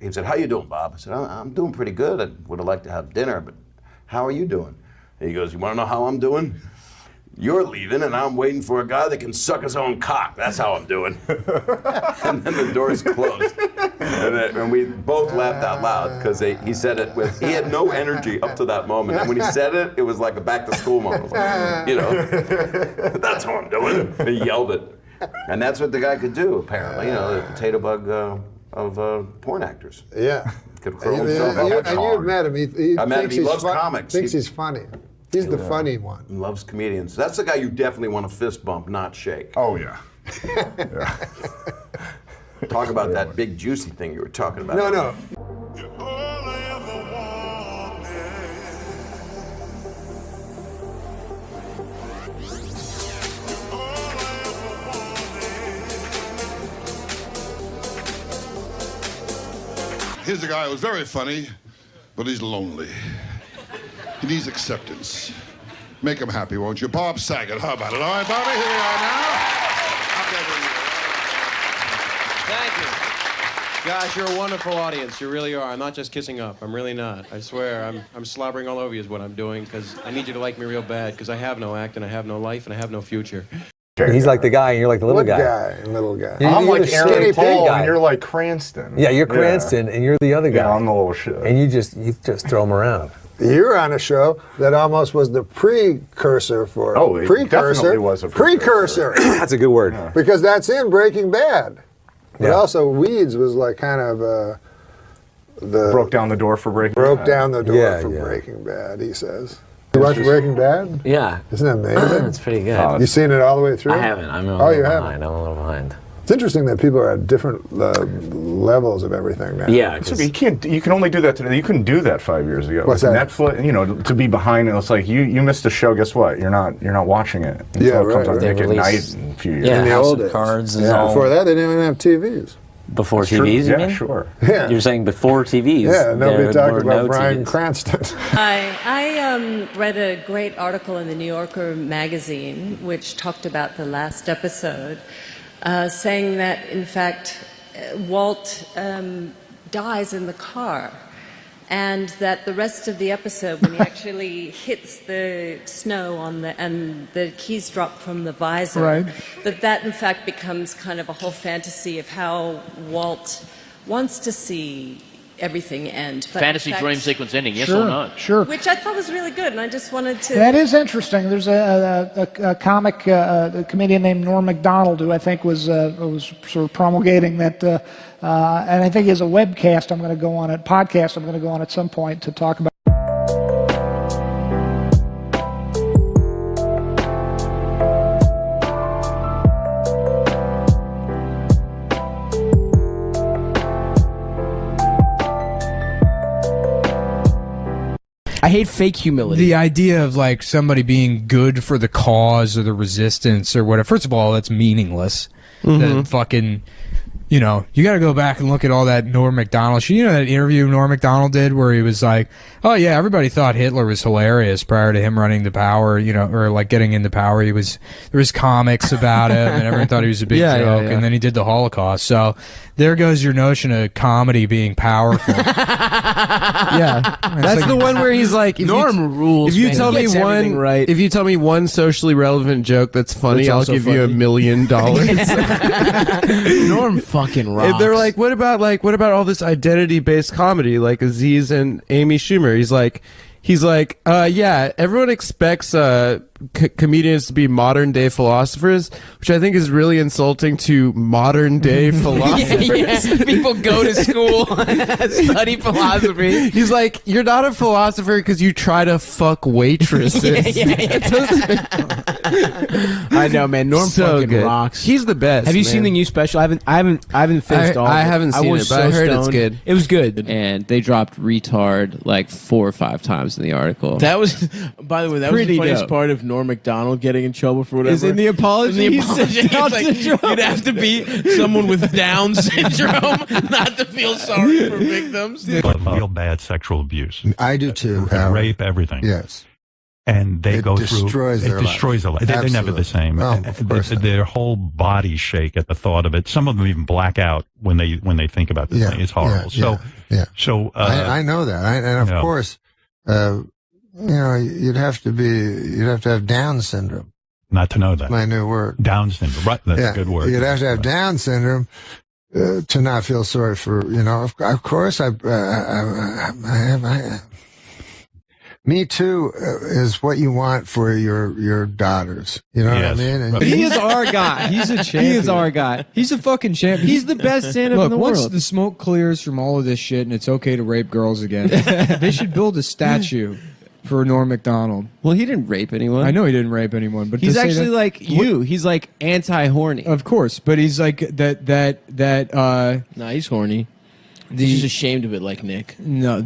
Speaker 8: he said, "How you doing, Bob?" I said, "I'm doing pretty good. I would have liked to have dinner, but how are you doing?" And he goes, "You want to know how I'm doing? You're leaving, and I'm waiting for a guy that can suck his own cock. That's how I'm doing." And then the doors closed. And we both laughed out loud because he said it with, he had no energy up to that moment. And when he said it, it was like a back-to-school moment. Like, you know, "That's how I'm doing." And he yelled it. And that's what the guy could do, apparently. You know, the potato bug of porn actors.
Speaker 3: Yeah.
Speaker 8: Could curl himself up.
Speaker 3: And you've met him.
Speaker 8: I met him. He loves comics.
Speaker 3: Thinks he's funny. He's the funny one.
Speaker 8: He loves comedians. That's the guy you definitely want to fist bump, not shake.
Speaker 10: Oh, yeah.
Speaker 8: Talk about that big juicy thing you were talking about.
Speaker 3: No.
Speaker 6: Here's a guy who's very funny, but he's lonely. He needs acceptance. Make him happy, won't you? Bob Saget, how about it? All right, Bobby, here we are now.
Speaker 13: Thank you. Guys, you're a wonderful audience. You really are. I'm not just kissing up. I'm really not. I swear, I'm slobbering all over you is what I'm doing, because I need you to like me real bad, because I have no act, and I have no life, and I have no future.
Speaker 14: He's like the guy, and you're like the little
Speaker 3: What
Speaker 14: guy.
Speaker 3: Little guy.
Speaker 10: I'm
Speaker 14: You're
Speaker 10: like
Speaker 14: the
Speaker 10: Aaron
Speaker 14: skinny
Speaker 10: Paul,
Speaker 14: guy.
Speaker 10: and you're like Cranston.
Speaker 14: Yeah, you're Cranston, and you're the other guy.
Speaker 10: Yeah, I'm the little shit.
Speaker 14: And you just throw him around.
Speaker 3: You're on a show that almost was the precursor for.
Speaker 10: Oh, it definitely was a
Speaker 3: precursor.
Speaker 14: That's a good word.
Speaker 10: Yeah.
Speaker 3: Because that's in Breaking Bad. But
Speaker 14: Yeah.
Speaker 3: also, Weeds was like kind of
Speaker 10: broke down the door for Breaking Bad.
Speaker 3: Broke down the door
Speaker 14: Yeah,
Speaker 3: for
Speaker 14: yeah.
Speaker 3: Breaking Bad, he says. You watch Breaking Bad?
Speaker 15: Yeah.
Speaker 3: Isn't that amazing?
Speaker 15: It's pretty good.
Speaker 3: You seen it all the way through?
Speaker 15: I haven't. I'm a
Speaker 3: Oh,
Speaker 15: little
Speaker 3: you
Speaker 15: behind.
Speaker 3: haven't?
Speaker 15: I'm a little behind.
Speaker 3: It's interesting that people are at different levels of everything now.
Speaker 15: Yeah.
Speaker 10: It's okay. You can only do that today. You couldn't do that 5 years ago.
Speaker 3: What's
Speaker 10: With
Speaker 3: that?
Speaker 10: Netflix, you know, to be behind it, it's like you missed a show. Guess what? You're not watching it until
Speaker 3: Yeah,
Speaker 10: it comes
Speaker 3: right.
Speaker 10: on
Speaker 15: They
Speaker 10: Nick at
Speaker 15: release-
Speaker 10: Night in a few years.
Speaker 15: Yeah,
Speaker 3: In the
Speaker 15: House
Speaker 3: old
Speaker 15: of
Speaker 3: days.
Speaker 15: Cards is
Speaker 3: Yeah,
Speaker 15: all
Speaker 3: before that, they didn't even have TVs.
Speaker 15: before
Speaker 10: That's true.
Speaker 15: TVs. You
Speaker 10: Yeah,
Speaker 15: mean?
Speaker 10: sure.
Speaker 3: Yeah.
Speaker 15: You're saying before TVs?
Speaker 3: Yeah, nobody
Speaker 15: there
Speaker 3: talked
Speaker 15: were
Speaker 3: about
Speaker 15: no
Speaker 3: Bryan
Speaker 15: TVs.
Speaker 3: Cranston.
Speaker 25: I read a great article in the New Yorker magazine which talked about the last episode, saying that, in fact, Walt dies in the car, and that the rest of the episode, when he actually hits the snow and the keys drop from the visor,
Speaker 4: Right.
Speaker 25: that in fact becomes kind of a whole fantasy of how Walt wants to see everything end. But in
Speaker 26: Fantasy
Speaker 25: fact-
Speaker 26: dream sequence ending, yes
Speaker 4: Sure,
Speaker 26: or not?
Speaker 4: sure.
Speaker 25: Which I thought was really good, and I just wanted to...
Speaker 4: That is interesting. There's a comic, a comedian named Norm Macdonald who I think was sort of promulgating that, and I think he has a webcast I'm going to go on, podcast I'm going to go on at some point to talk about.
Speaker 27: I hate fake humility. The idea of like somebody being good for the cause or the resistance or whatever. First of all, that's meaningless. That fucking, you know, you got to go back and look at all that Norm Macdonald shit. You know that interview Norm Macdonald did where he was like, oh yeah, everybody thought Hitler was hilarious prior to him running the power, you know, or like getting into power. There was comics about him and everyone thought he was a big joke. And then he did the Holocaust. So there goes your notion of comedy being powerful.
Speaker 28: Yeah, that's
Speaker 27: like-
Speaker 28: the one where he's like,
Speaker 22: Norm rules.
Speaker 28: If you
Speaker 22: man.
Speaker 28: tell
Speaker 22: He
Speaker 28: me
Speaker 22: gets everything
Speaker 28: one,
Speaker 22: right.
Speaker 28: if you tell me one socially relevant joke that's funny,
Speaker 22: That's
Speaker 28: I'll
Speaker 22: also
Speaker 28: give you $1
Speaker 22: funny.
Speaker 28: million.
Speaker 22: Norm fucking rocks.
Speaker 28: If they're like, what about all this identity-based comedy, like Aziz and Amy Schumer? He's like, yeah, everyone expects comedians to be modern-day philosophers, which I think is really insulting to modern-day philosophers.
Speaker 22: Yeah. People go to school, study philosophy.
Speaker 28: He's like, you're not a philosopher because you try to fuck waitresses.
Speaker 22: I know, man. Norm
Speaker 28: So
Speaker 22: fucking
Speaker 28: good.
Speaker 22: rocks.
Speaker 28: He's the best.
Speaker 22: Have you
Speaker 28: man.
Speaker 22: seen the new special? I haven't finished all.
Speaker 28: I
Speaker 22: of it.
Speaker 28: haven't seen
Speaker 22: was
Speaker 28: it, but I
Speaker 22: so
Speaker 28: heard it's
Speaker 22: stoned.
Speaker 28: good.
Speaker 22: It was good.
Speaker 29: And they dropped retard like 4 or 5 times in the article.
Speaker 22: That was, by the way, that was
Speaker 29: Pretty
Speaker 22: the funniest
Speaker 29: dope.
Speaker 22: part of
Speaker 5: Norm Macdonald getting in trouble for whatever.
Speaker 28: Is in the apology.
Speaker 5: In the
Speaker 28: he said
Speaker 5: apology,
Speaker 28: Down
Speaker 5: it's like,
Speaker 28: syndrome.
Speaker 5: you'd have to be someone with Down syndrome not to feel sorry for victims.
Speaker 15: Real bad sexual abuse.
Speaker 16: I do too.
Speaker 15: Rape, everything.
Speaker 16: Yes.
Speaker 15: And they go through.
Speaker 16: Destroys their
Speaker 15: it destroys their life. They're never the same.
Speaker 16: Of course
Speaker 15: Their whole bodies shake at the thought of it. Some of them even black out when they think about this thing. It's horrible. So
Speaker 16: I know that. And of course, you'd have to have Down syndrome.
Speaker 15: Not to know that.
Speaker 16: My new word.
Speaker 15: Down syndrome. Right. That's a good word.
Speaker 16: You'd have to have Down syndrome to not feel sorry for, of course, I have. Me Too is what you want for your daughters. You know what I mean? And
Speaker 28: He is our guy.
Speaker 27: He's a champion.
Speaker 28: He is our guy.
Speaker 27: He's a fucking champion.
Speaker 28: He's the best stand-up
Speaker 27: Look,
Speaker 28: in the
Speaker 27: once
Speaker 28: world.
Speaker 27: the smoke clears from all of this shit and it's okay to rape girls again, they should build a statue for Norm Macdonald.
Speaker 28: Well, he didn't rape anyone.
Speaker 27: I know he didn't rape anyone, but
Speaker 28: He's
Speaker 27: to say
Speaker 28: actually
Speaker 27: that-
Speaker 28: like you. He's like anti-horny.
Speaker 27: Of course, but he's like that.
Speaker 5: Nah, he's horny. He's just ashamed of it, like Nick.
Speaker 27: No,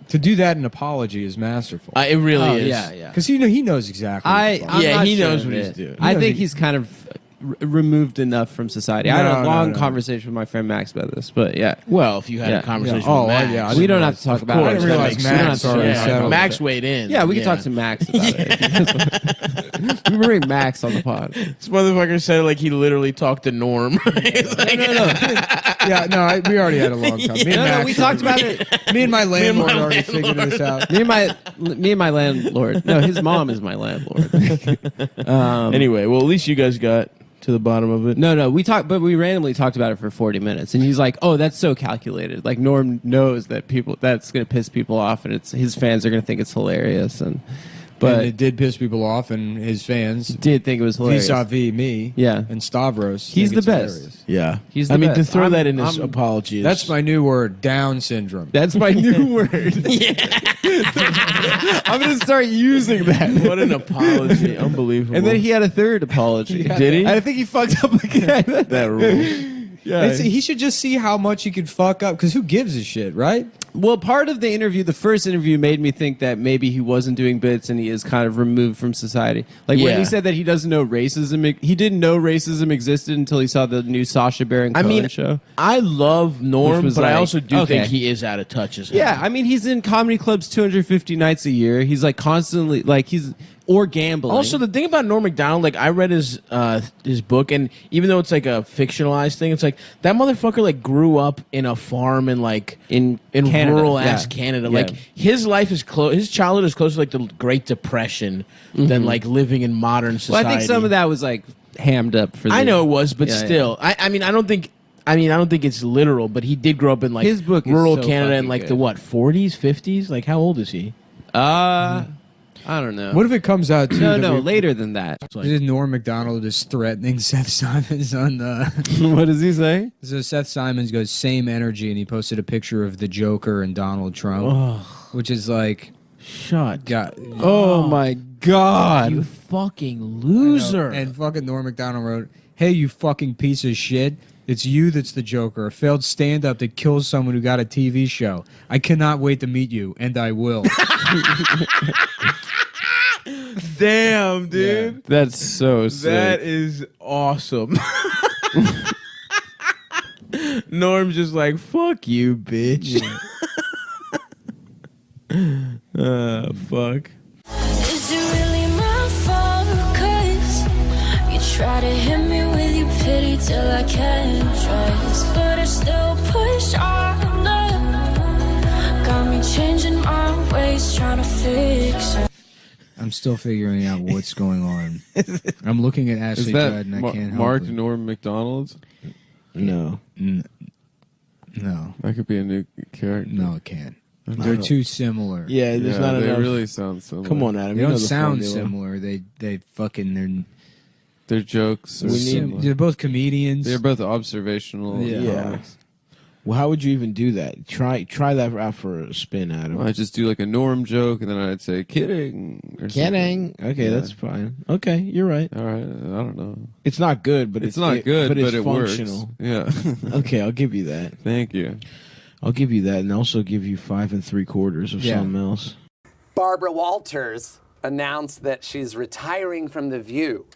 Speaker 27: to do that in apology is masterful.
Speaker 5: It really is.
Speaker 28: Yeah.
Speaker 27: Because he knows exactly.
Speaker 5: He knows what he's doing.
Speaker 28: I think he's kind of removed enough from society. I had a
Speaker 27: No,
Speaker 28: long
Speaker 27: no.
Speaker 28: conversation with my friend Max about this, but yeah.
Speaker 5: Well, if you had a conversation with Max.
Speaker 28: We don't have to talk about it.
Speaker 27: I didn't realize Max already settled.
Speaker 5: Max weighed in.
Speaker 28: Yeah, we can talk to Max about it. We bring Max on the pod.
Speaker 5: This motherfucker said like he literally talked to Norm.
Speaker 27: We already had a long time. Me and Max
Speaker 28: we talked about it.
Speaker 27: Me and my landlord already figured this out.
Speaker 28: Me and my landlord. No, his mom is my landlord.
Speaker 5: Anyway, well, at least you guys got to the bottom of it.
Speaker 28: No, we randomly talked about it for 40 minutes, and he's like, "Oh, that's so calculated." Like Norm knows that that's going to piss people off, and his fans are going to think it's hilarious,
Speaker 27: But it did piss people off, and his fans
Speaker 28: did think it was hilarious.
Speaker 27: Vis-a-vis me,
Speaker 28: and He's
Speaker 27: Stavros. think
Speaker 28: the
Speaker 27: it's
Speaker 28: best.
Speaker 27: hilarious.
Speaker 5: Yeah,
Speaker 28: he's.
Speaker 5: I mean,
Speaker 28: best.
Speaker 5: to throw that in his apology.
Speaker 27: That's my new word, Down syndrome.
Speaker 28: That's my new word. I'm going to start using that.
Speaker 5: What an apology! Unbelievable.
Speaker 28: And then he had a third apology.
Speaker 5: Did he?
Speaker 28: I think he fucked up again.
Speaker 5: That rule.
Speaker 28: Yeah.
Speaker 27: He should just see how much he could fuck up, because who gives a shit, right?
Speaker 28: Well, part of the interview, the first interview, made me think that maybe he wasn't doing bits and he is kind of removed from society. Like when he said that he doesn't know racism, he didn't know racism existed until he saw the new Sacha Baron Cohen show.
Speaker 5: I love Norm, but I also do think
Speaker 28: okay.
Speaker 5: he is out of touch as hell.
Speaker 28: Yeah, I mean, he's in comedy clubs 250 nights a year. He's like constantly, like or gambling.
Speaker 5: Also, the thing about Norm Macdonald, like I read his book, and even though it's like a fictionalized thing, it's like that motherfucker like grew up in a farm in like in rural ass Canada.
Speaker 28: Yeah.
Speaker 5: Like his life is his childhood is closer to like the Great Depression than like living in modern society.
Speaker 28: Well, I think some of that was like hammed up for.
Speaker 5: I know it was, but still, I mean, I don't think it's literal, but he did grow up in like
Speaker 28: His book is
Speaker 5: rural
Speaker 28: so
Speaker 5: Canada in
Speaker 28: fucking
Speaker 5: like
Speaker 28: good.
Speaker 5: the what 40s, 50s. Like how old is he?
Speaker 28: I don't know.
Speaker 27: What if it comes out too?
Speaker 28: No, later than that.
Speaker 27: Norm Macdonald is threatening Seth Simons on the.
Speaker 28: What does he say?
Speaker 27: So Seth Simons goes same energy, and he posted a picture of the Joker and Donald Trump, which is like,
Speaker 5: Oh my God! You fucking loser!
Speaker 27: And fucking Norm Macdonald wrote, "Hey, you fucking piece of shit. It's you that's the Joker, a failed stand-up that kills someone who got a TV show. I cannot wait to meet you, and I will."
Speaker 5: Damn, dude.
Speaker 28: Yeah. That's so sick.
Speaker 5: That is awesome. Norm's just like, fuck you, bitch. Fuck.
Speaker 17: Is it really my fault? 'Cause you try to hit me with your pity till I can't trust, but I still push on. Got me changing my ways, trying to fix it.
Speaker 27: I'm still figuring out what's going on. I'm looking at Ashley
Speaker 28: Is that
Speaker 27: Judd, and I can't help
Speaker 28: Mark
Speaker 27: it.
Speaker 28: Norm Macdonald?
Speaker 5: No.
Speaker 27: No.
Speaker 28: That could be a new character.
Speaker 27: No, it can't. They're too similar.
Speaker 5: Yeah, there's not
Speaker 28: they
Speaker 5: enough.
Speaker 28: really sound similar.
Speaker 5: Come on, Adam.
Speaker 27: They
Speaker 5: you know
Speaker 27: don't
Speaker 5: the
Speaker 27: sound
Speaker 5: formula.
Speaker 27: similar. They fucking
Speaker 28: Their jokes.
Speaker 27: they're both comedians.
Speaker 28: They're both observational.
Speaker 5: Yeah. Well, how would you even do that? Try that out for a spin, Adam.
Speaker 28: I'd just do like a Norm joke, and then I'd say kidding. Or
Speaker 5: Kidding. Okay, that's fine. Okay, you're right.
Speaker 28: All right, I don't know.
Speaker 5: It's not good, but
Speaker 28: It's not good,
Speaker 5: but
Speaker 28: but
Speaker 5: it's
Speaker 28: it works.
Speaker 5: functional.
Speaker 28: Yeah.
Speaker 5: Okay, I'll give you that.
Speaker 28: Thank you.
Speaker 5: I'll give you that, and also give you 5 3/4 of something else.
Speaker 18: Barbara Walters.
Speaker 1: announced that she's retiring from The View.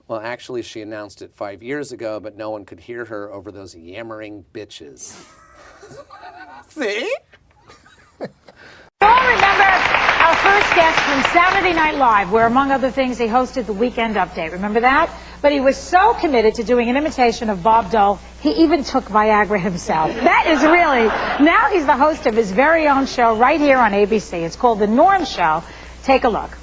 Speaker 1: Well, actually, she announced it 5 years ago, but no one could hear her over those yammering bitches. See?
Speaker 9: all remember our first guest from Saturday Night Live, where, among other things, he hosted the Weekend Update. Remember that? But he was so committed to doing an imitation of Bob Dole, he even took Viagra himself. That is really... Now he's the host of his very own show right here on ABC. It's called The Norm Show. Take a look.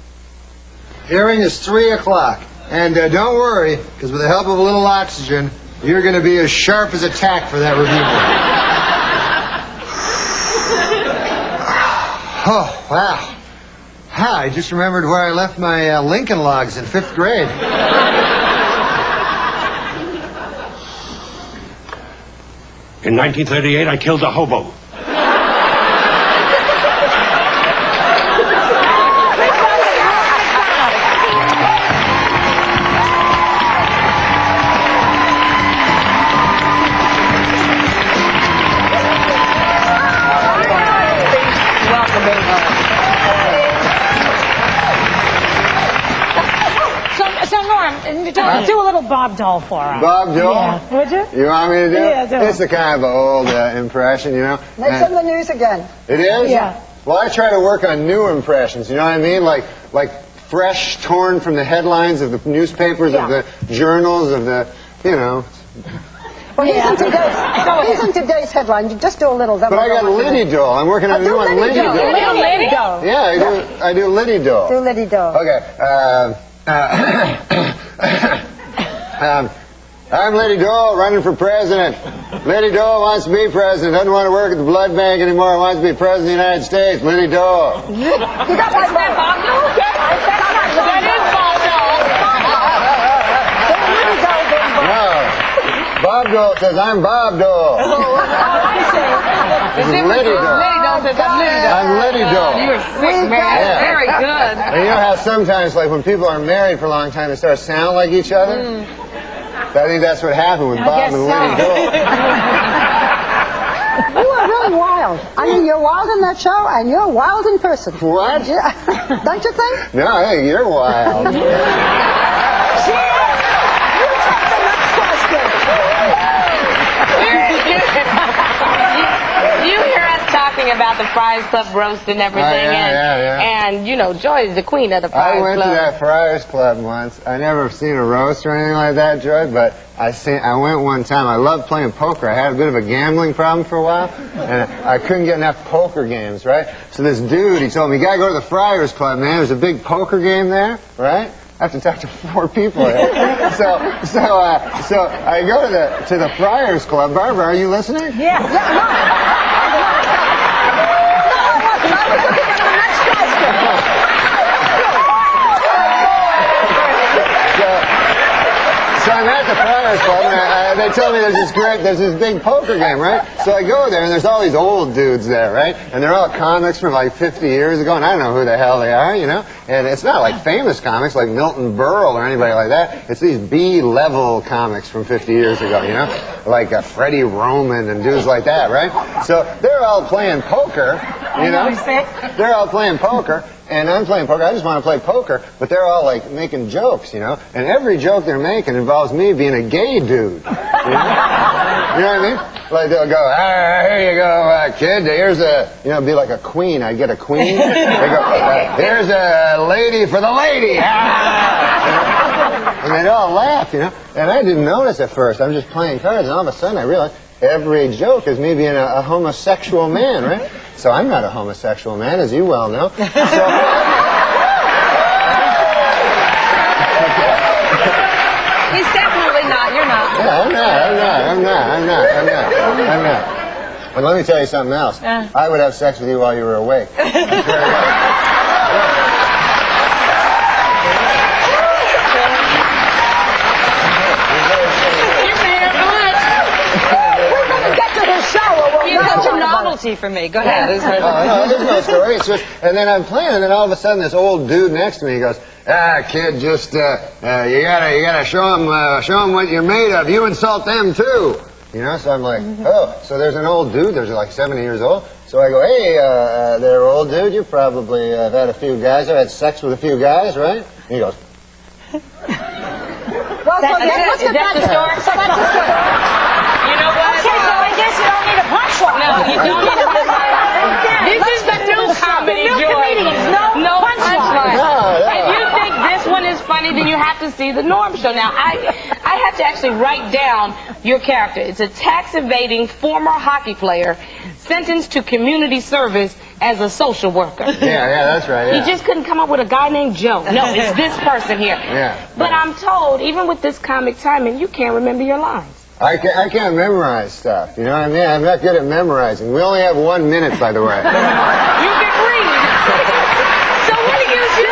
Speaker 3: Hearing is 3 o'clock. And don't worry, because with the help of a little oxygen, you're going to be as sharp as a tack for that review. Oh, wow. I just remembered where I left my Lincoln Logs in 5th grade.
Speaker 11: In 1938, I killed a hobo.
Speaker 9: Do a little Bob Dole for us.
Speaker 3: Bob Dole?
Speaker 9: Yeah. Would you?
Speaker 3: You want me to do it?
Speaker 9: Yeah, do it.
Speaker 3: It's a kind of an old impression, you know.
Speaker 9: Make
Speaker 3: And
Speaker 9: the news again.
Speaker 3: it is?
Speaker 9: Yeah.
Speaker 3: Well, I try to work on new impressions, you know what I mean? Like fresh, torn from the headlines of the newspapers, of the journals, of the, you know.
Speaker 9: Well, isn't today's headline? You just do a little.
Speaker 3: But I got Liddy Dole. I'm working on a new one, Liddy Dole.
Speaker 9: Liddy Dole.
Speaker 3: Yeah, I do Liddy Dole.
Speaker 9: Do Liddy Dole.
Speaker 3: Okay. I'm Liddy Dole, running for president. Liddy Dole wants to be president, doesn't want to work at the blood bank anymore, wants to be president of the United States. Liddy Dole.
Speaker 9: You got my Bob Dole? That is Bob Dole.
Speaker 3: No. Bob Dole says, I'm Bob Dole. This is Liddy Dole. I'm Liddy Dole.
Speaker 2: You were sick, man.
Speaker 3: Yeah.
Speaker 2: Very good.
Speaker 3: And you know how sometimes, like, when people are married for a long time, they start to sound like each other? I think that's what happened with Bob and Liddy Dole.
Speaker 9: You are really wild. I mean, you're wild in that show, and you're wild in person.
Speaker 3: What?
Speaker 9: Yeah. Don't you think?
Speaker 3: No, I think you're wild.
Speaker 2: You hear us talking about the Friars Club roast and everything, and you know, Joy is the queen of the Friars Club.
Speaker 3: I went to that Friars Club once. I never seen a roast or anything like that, Joy, but I went one time. I loved playing poker. I had a bit of a gambling problem for a while, and I couldn't get enough poker games, right? So this dude, he told me, you gotta go to the Friars Club, man. There's a big poker game there, right? I have to talk to 4 people here. So I go to the Friars Club. Barbara, are you listening?
Speaker 9: Yeah.
Speaker 3: So I'm at the Friars Club, and they tell me there's this big poker game, right? So I go there, and there's all these old dudes there, right? And they're all comics from like 50 years ago, and I don't know who the hell they are, you know? And it's not like famous comics like Milton Berle or anybody like that. It's these B-level comics from 50 years ago, you know? Like Freddie Roman and dudes like that, right? So they're all playing poker, you know? They're all playing poker. And I'm playing poker. I just want to play poker, but they're all like making jokes, you know. And every joke they're making involves me being a gay dude. You know, you know what I mean? Like they'll go, here you go, kid. Here's it'd be like a queen. I get a queen. They go, here's a lady for the lady. And they'd all laugh, you know. And I didn't notice at first. I'm just playing cards, and all of a sudden I realized every joke is me being a homosexual man, right? So I'm not a homosexual man, as you well know. So,
Speaker 2: He's definitely not. You're not.
Speaker 3: Yeah, I'm not. But let me tell you something else. I would have sex with you while you were awake.
Speaker 2: Such a novelty for me. Go ahead.
Speaker 3: No, there's no story. It's just, and then I'm playing, and then all of a sudden, this old dude next to me goes, kid, just you gotta show him what you're made of. You insult them too. You know, so I'm like, oh, so there's an old dude, there's like 70 years old, So I go, hey, there, old dude, you probably have had a few guys. I've had sex with a few guys, right? And he goes,
Speaker 9: Well, so
Speaker 2: That's
Speaker 9: let's
Speaker 2: it.
Speaker 9: get back
Speaker 2: That's the
Speaker 9: to
Speaker 2: story.
Speaker 9: So that's the story.
Speaker 2: You know what?
Speaker 9: Okay, so I guess you don't need a punchline.
Speaker 2: No, you don't need a punchline. This is the new comedy,
Speaker 9: The new
Speaker 2: Joy.
Speaker 9: comedians, no punchline.
Speaker 2: If you think this one is funny, then you have to see the Norm Show. Now, I had to actually write down your character. It's a tax-evading former hockey player sentenced to community service as a social worker.
Speaker 3: yeah, that's right, yeah.
Speaker 2: He just couldn't come up with a guy named Joe. No, it's this person here.
Speaker 3: Yeah.
Speaker 2: But I'm told, even with this comic timing, you can't remember your lines.
Speaker 3: I can't memorize stuff, you know what I mean? I'm not good at memorizing. We only have 1 minute, by the way.
Speaker 2: You can read. So what do you do?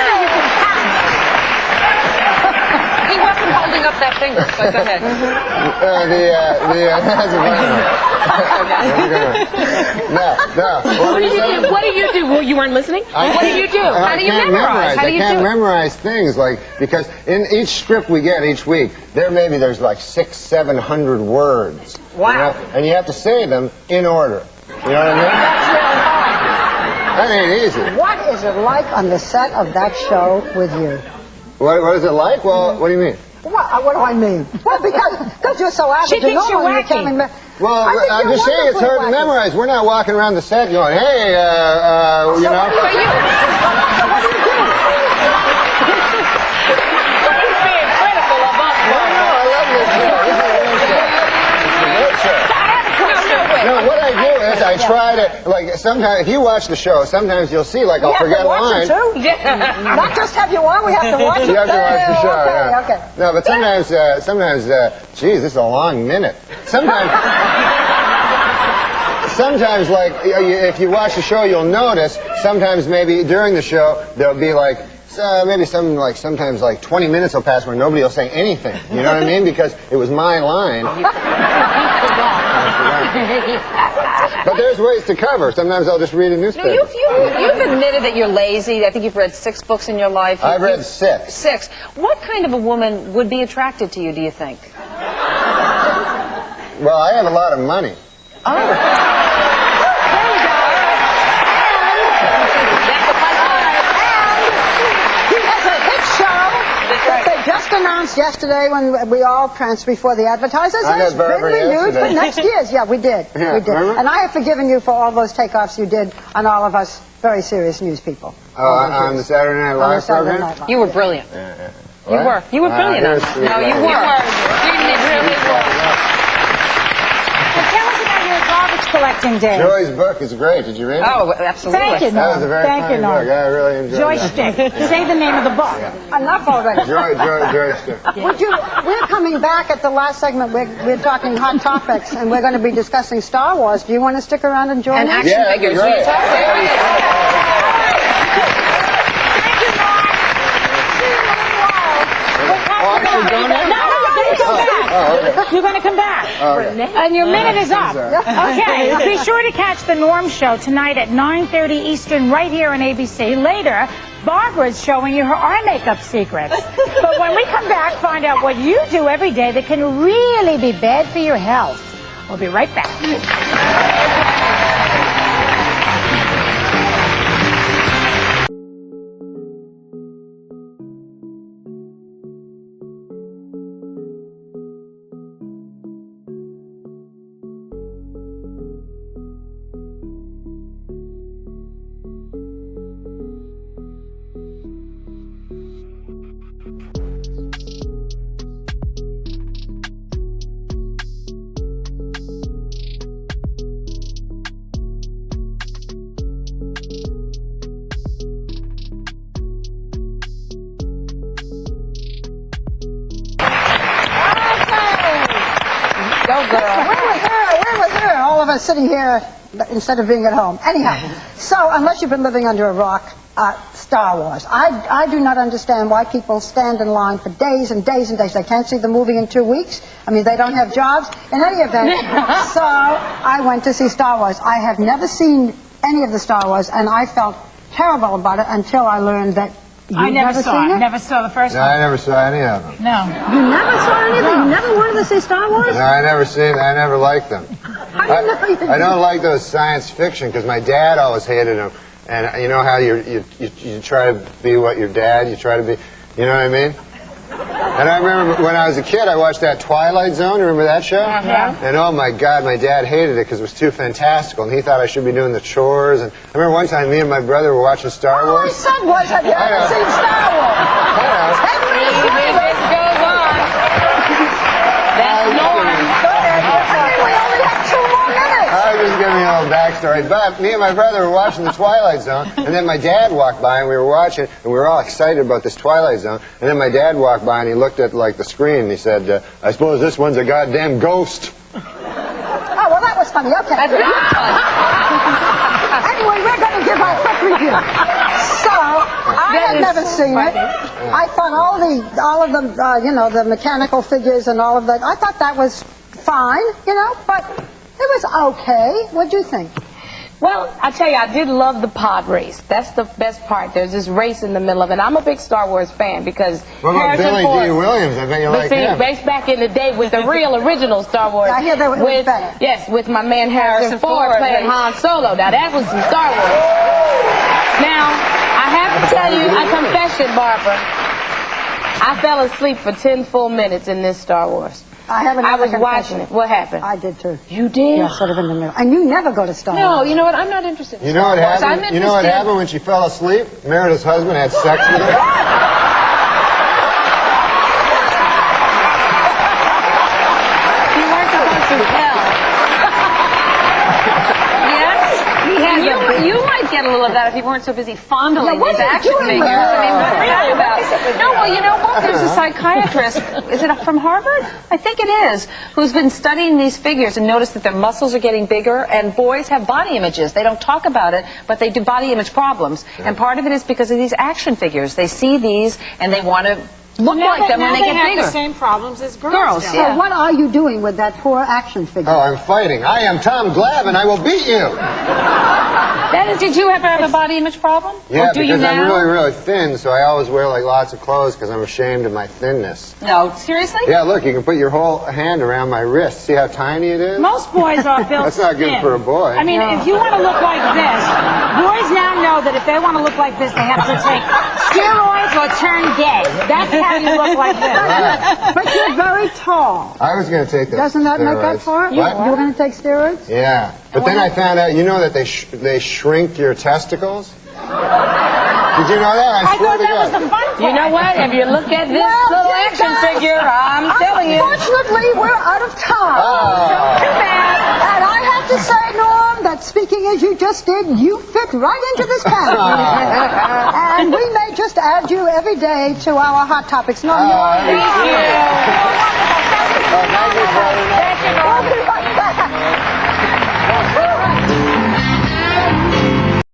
Speaker 2: He wasn't holding up that finger, so go ahead.
Speaker 3: That's a funny one. No.
Speaker 2: What do you do? Well, you weren't listening? What do you do? How do you memorize? How do you
Speaker 3: I can't
Speaker 2: do it?
Speaker 3: memorize things, like, because in each script we get each week, there's like 600-700 words.
Speaker 9: Wow.
Speaker 3: You know? And you have to say them in order. You know what I mean?
Speaker 9: That's real hard.
Speaker 3: That ain't easy.
Speaker 9: What is it like on the set of that show with you?
Speaker 3: What is it like? Well, what do you mean?
Speaker 9: What do I mean? Well, because you're so average.
Speaker 2: She thinks you're wacky.
Speaker 3: Well, I'm just saying it's hard to memorize. We're not walking around the set going, hey, you know.
Speaker 2: What do you do? He's being critical of us.
Speaker 3: I love this show. No, what I do is I try to, like, sometimes, if you watch the show, sometimes you'll see, like, I'll forget a line.
Speaker 9: Not just have you on, we have to watch it.
Speaker 3: You have to watch the show, yeah.
Speaker 9: Okay.
Speaker 3: No, but sometimes, geez, this is a long minute. Sometimes, like, if you watch the show, you'll notice, sometimes maybe during the show, there'll be like, sometimes like 20 minutes will pass where nobody will say anything. You know what I mean? Because it was my line. But there's ways to cover. Sometimes I'll just read a newspaper.
Speaker 7: No, you've admitted that you're lazy. I think you've read 6 books in your life.
Speaker 3: I've read 6.
Speaker 7: 6. What kind of a woman would be attracted to you, do you think?
Speaker 3: Well, I have a lot of money.
Speaker 7: Oh.
Speaker 9: That they just announced yesterday when we all pranced before the advertisers.
Speaker 3: I got Barbara
Speaker 9: renewed for
Speaker 3: yesterday.
Speaker 9: next year's. Yeah, we did.
Speaker 3: Yeah,
Speaker 9: we did.
Speaker 3: remember?
Speaker 9: And I have forgiven you for all those takeoffs you did on all of us very serious news people.
Speaker 3: Oh, on the Saturday Night Live program?
Speaker 7: You were brilliant.
Speaker 3: Yeah.
Speaker 7: You were brilliant. No, you were. You really were.
Speaker 9: Tell us about your garbage collecting day.
Speaker 3: Joy's book is great. Did you read it?
Speaker 7: Oh, absolutely.
Speaker 9: Thank you,
Speaker 3: That was a very funny
Speaker 9: Norm.
Speaker 3: book. I really enjoyed
Speaker 9: Joystick. Say the name of the book. Enough already.
Speaker 3: Joystick.
Speaker 9: We're coming back at the last segment. We're talking hot topics, and we're going to be discussing Star Wars. Do you want to stick around and join
Speaker 7: And
Speaker 9: us?
Speaker 7: action figures.
Speaker 9: You're going to come back. And your minute is up. Okay, be sure to catch The Norm Show tonight at 9:30 Eastern right here on ABC. Later, Barbara's showing you her eye makeup secrets. But when we come back, find out what you do every day that can really be bad for your health. We'll be right back.
Speaker 7: Go, girl.
Speaker 9: Where was her? All of us sitting here instead of being at home. Anyhow, so unless you've been living under a rock, Star Wars. I do not understand why people stand in line for days and days and days. They can't see the movie in 2 weeks. I mean, they don't have jobs. In any event, so I went to see Star Wars. I have never seen any of the Star Wars, and I felt terrible about it until I learned that
Speaker 12: I never saw
Speaker 9: seen
Speaker 12: it. Never saw the first
Speaker 3: No,
Speaker 12: one.
Speaker 3: I never saw any of them.
Speaker 12: No.
Speaker 9: You never saw anything? You never wanted to see Star Wars?
Speaker 3: No, I never liked them.
Speaker 9: I
Speaker 3: I don't like those science fiction because my dad always hated them. And you know how you try to be what your dad, you try to be, you know what I mean? And I remember when I was a kid, I watched that Twilight Zone. Remember that show? And oh my God, my dad hated it because it was too fantastical, and he thought I should be doing the chores. And I remember one time, me and my brother were watching Star Wars.
Speaker 9: My son was. Have you ever seen Star Wars?
Speaker 2: This goes on. That's Norm.
Speaker 9: We only have 2 more minutes.
Speaker 3: I was just giving you a little backstory, but me and my brother were watching the Twilight Zone, and then my dad walked by, and we were watching, and we were all excited about this Twilight Zone, and then my dad walked by, and he looked at, like, the screen, and he said, I suppose this one's a goddamn ghost.
Speaker 9: Oh, well, that was funny. Okay. Anyway, we're going to give our quick review. So, I had never seen it. I thought all of the, you know, the mechanical figures and all of that, I thought that was fine, you know, but it was okay. What'd you think?
Speaker 7: Well, I tell you, I did love the pod race. That's the best part. There's this race in the middle of it. I'm a big Star Wars fan because
Speaker 3: What about Billy D. Williams? I bet you like him.
Speaker 7: Race back in the day with the real original Star Wars.
Speaker 9: I hear that was better.
Speaker 7: Yes, with my man Harrison Ford playing Han Solo. Now that was some Star Wars. Now, I have to tell you a confession, Barbara. I fell asleep for 10 full minutes in this Star Wars.
Speaker 9: I
Speaker 7: was watching it. What happened?
Speaker 9: I did too.
Speaker 7: You did?
Speaker 9: Yeah, sort of in the middle. And you never go to Star Wars.
Speaker 7: No, you know what? I'm not interested in
Speaker 3: You know
Speaker 7: Star
Speaker 3: what
Speaker 7: Wars. I'm
Speaker 3: happened? You know what
Speaker 7: interested-
Speaker 3: happened when she fell asleep? Meredith's husband had sex with her.
Speaker 7: You weren't supposed to tell. Yes? You might get a little of that if you weren't so busy fondling these action figures. I mean, what are you talking about? No, well, you know what? There's a psychiatrist. Is it from Harvard? I think it is. Who's been studying these figures and noticed that their muscles are getting bigger, and boys have body images. They don't talk about it, but they do body image problems. And part of it is because of these action figures. They see these, and they want to look like them when they get bigger.
Speaker 9: have the same problems as girls. So what are you doing with that poor action figure?
Speaker 3: Oh, I'm fighting. I am Tom Glab, and I will beat you.
Speaker 7: Dennis, did you ever have a body image problem?
Speaker 3: Yeah,
Speaker 7: or do you
Speaker 3: because I'm
Speaker 7: now?
Speaker 3: really, really thin, so I always wear like lots of clothes because I'm ashamed of my thinness.
Speaker 7: No, seriously?
Speaker 3: Yeah, look, you can put your whole hand around my wrist. See how tiny it is?
Speaker 9: Most boys are built
Speaker 3: That's not good
Speaker 9: thin.
Speaker 3: for a boy.
Speaker 9: I mean, if you want to look like this, boys now know that if they want to look like this, they have to take steroids or turn gay. That's how you look like this. But you're very tall.
Speaker 3: I was going to take those
Speaker 9: Doesn't that make up
Speaker 3: steroids.
Speaker 9: for it?
Speaker 3: What?
Speaker 9: You were going to take steroids?
Speaker 3: Yeah, but then I found out, you know that they shrink your testicles? Did you know that? I swear
Speaker 9: thought
Speaker 3: to
Speaker 9: that
Speaker 3: God.
Speaker 9: was the fun part.
Speaker 7: You know what? If you look at this little action figure, I'm telling you.
Speaker 9: Unfortunately, we're out of time.
Speaker 7: Too bad.
Speaker 9: And I have to say, Norm, that speaking as you just did, you fit right into this category. And we may just add you every day to our Hot Topics. Norm, you are
Speaker 7: Thank you.
Speaker 3: Thank you, brother.
Speaker 7: Thank you.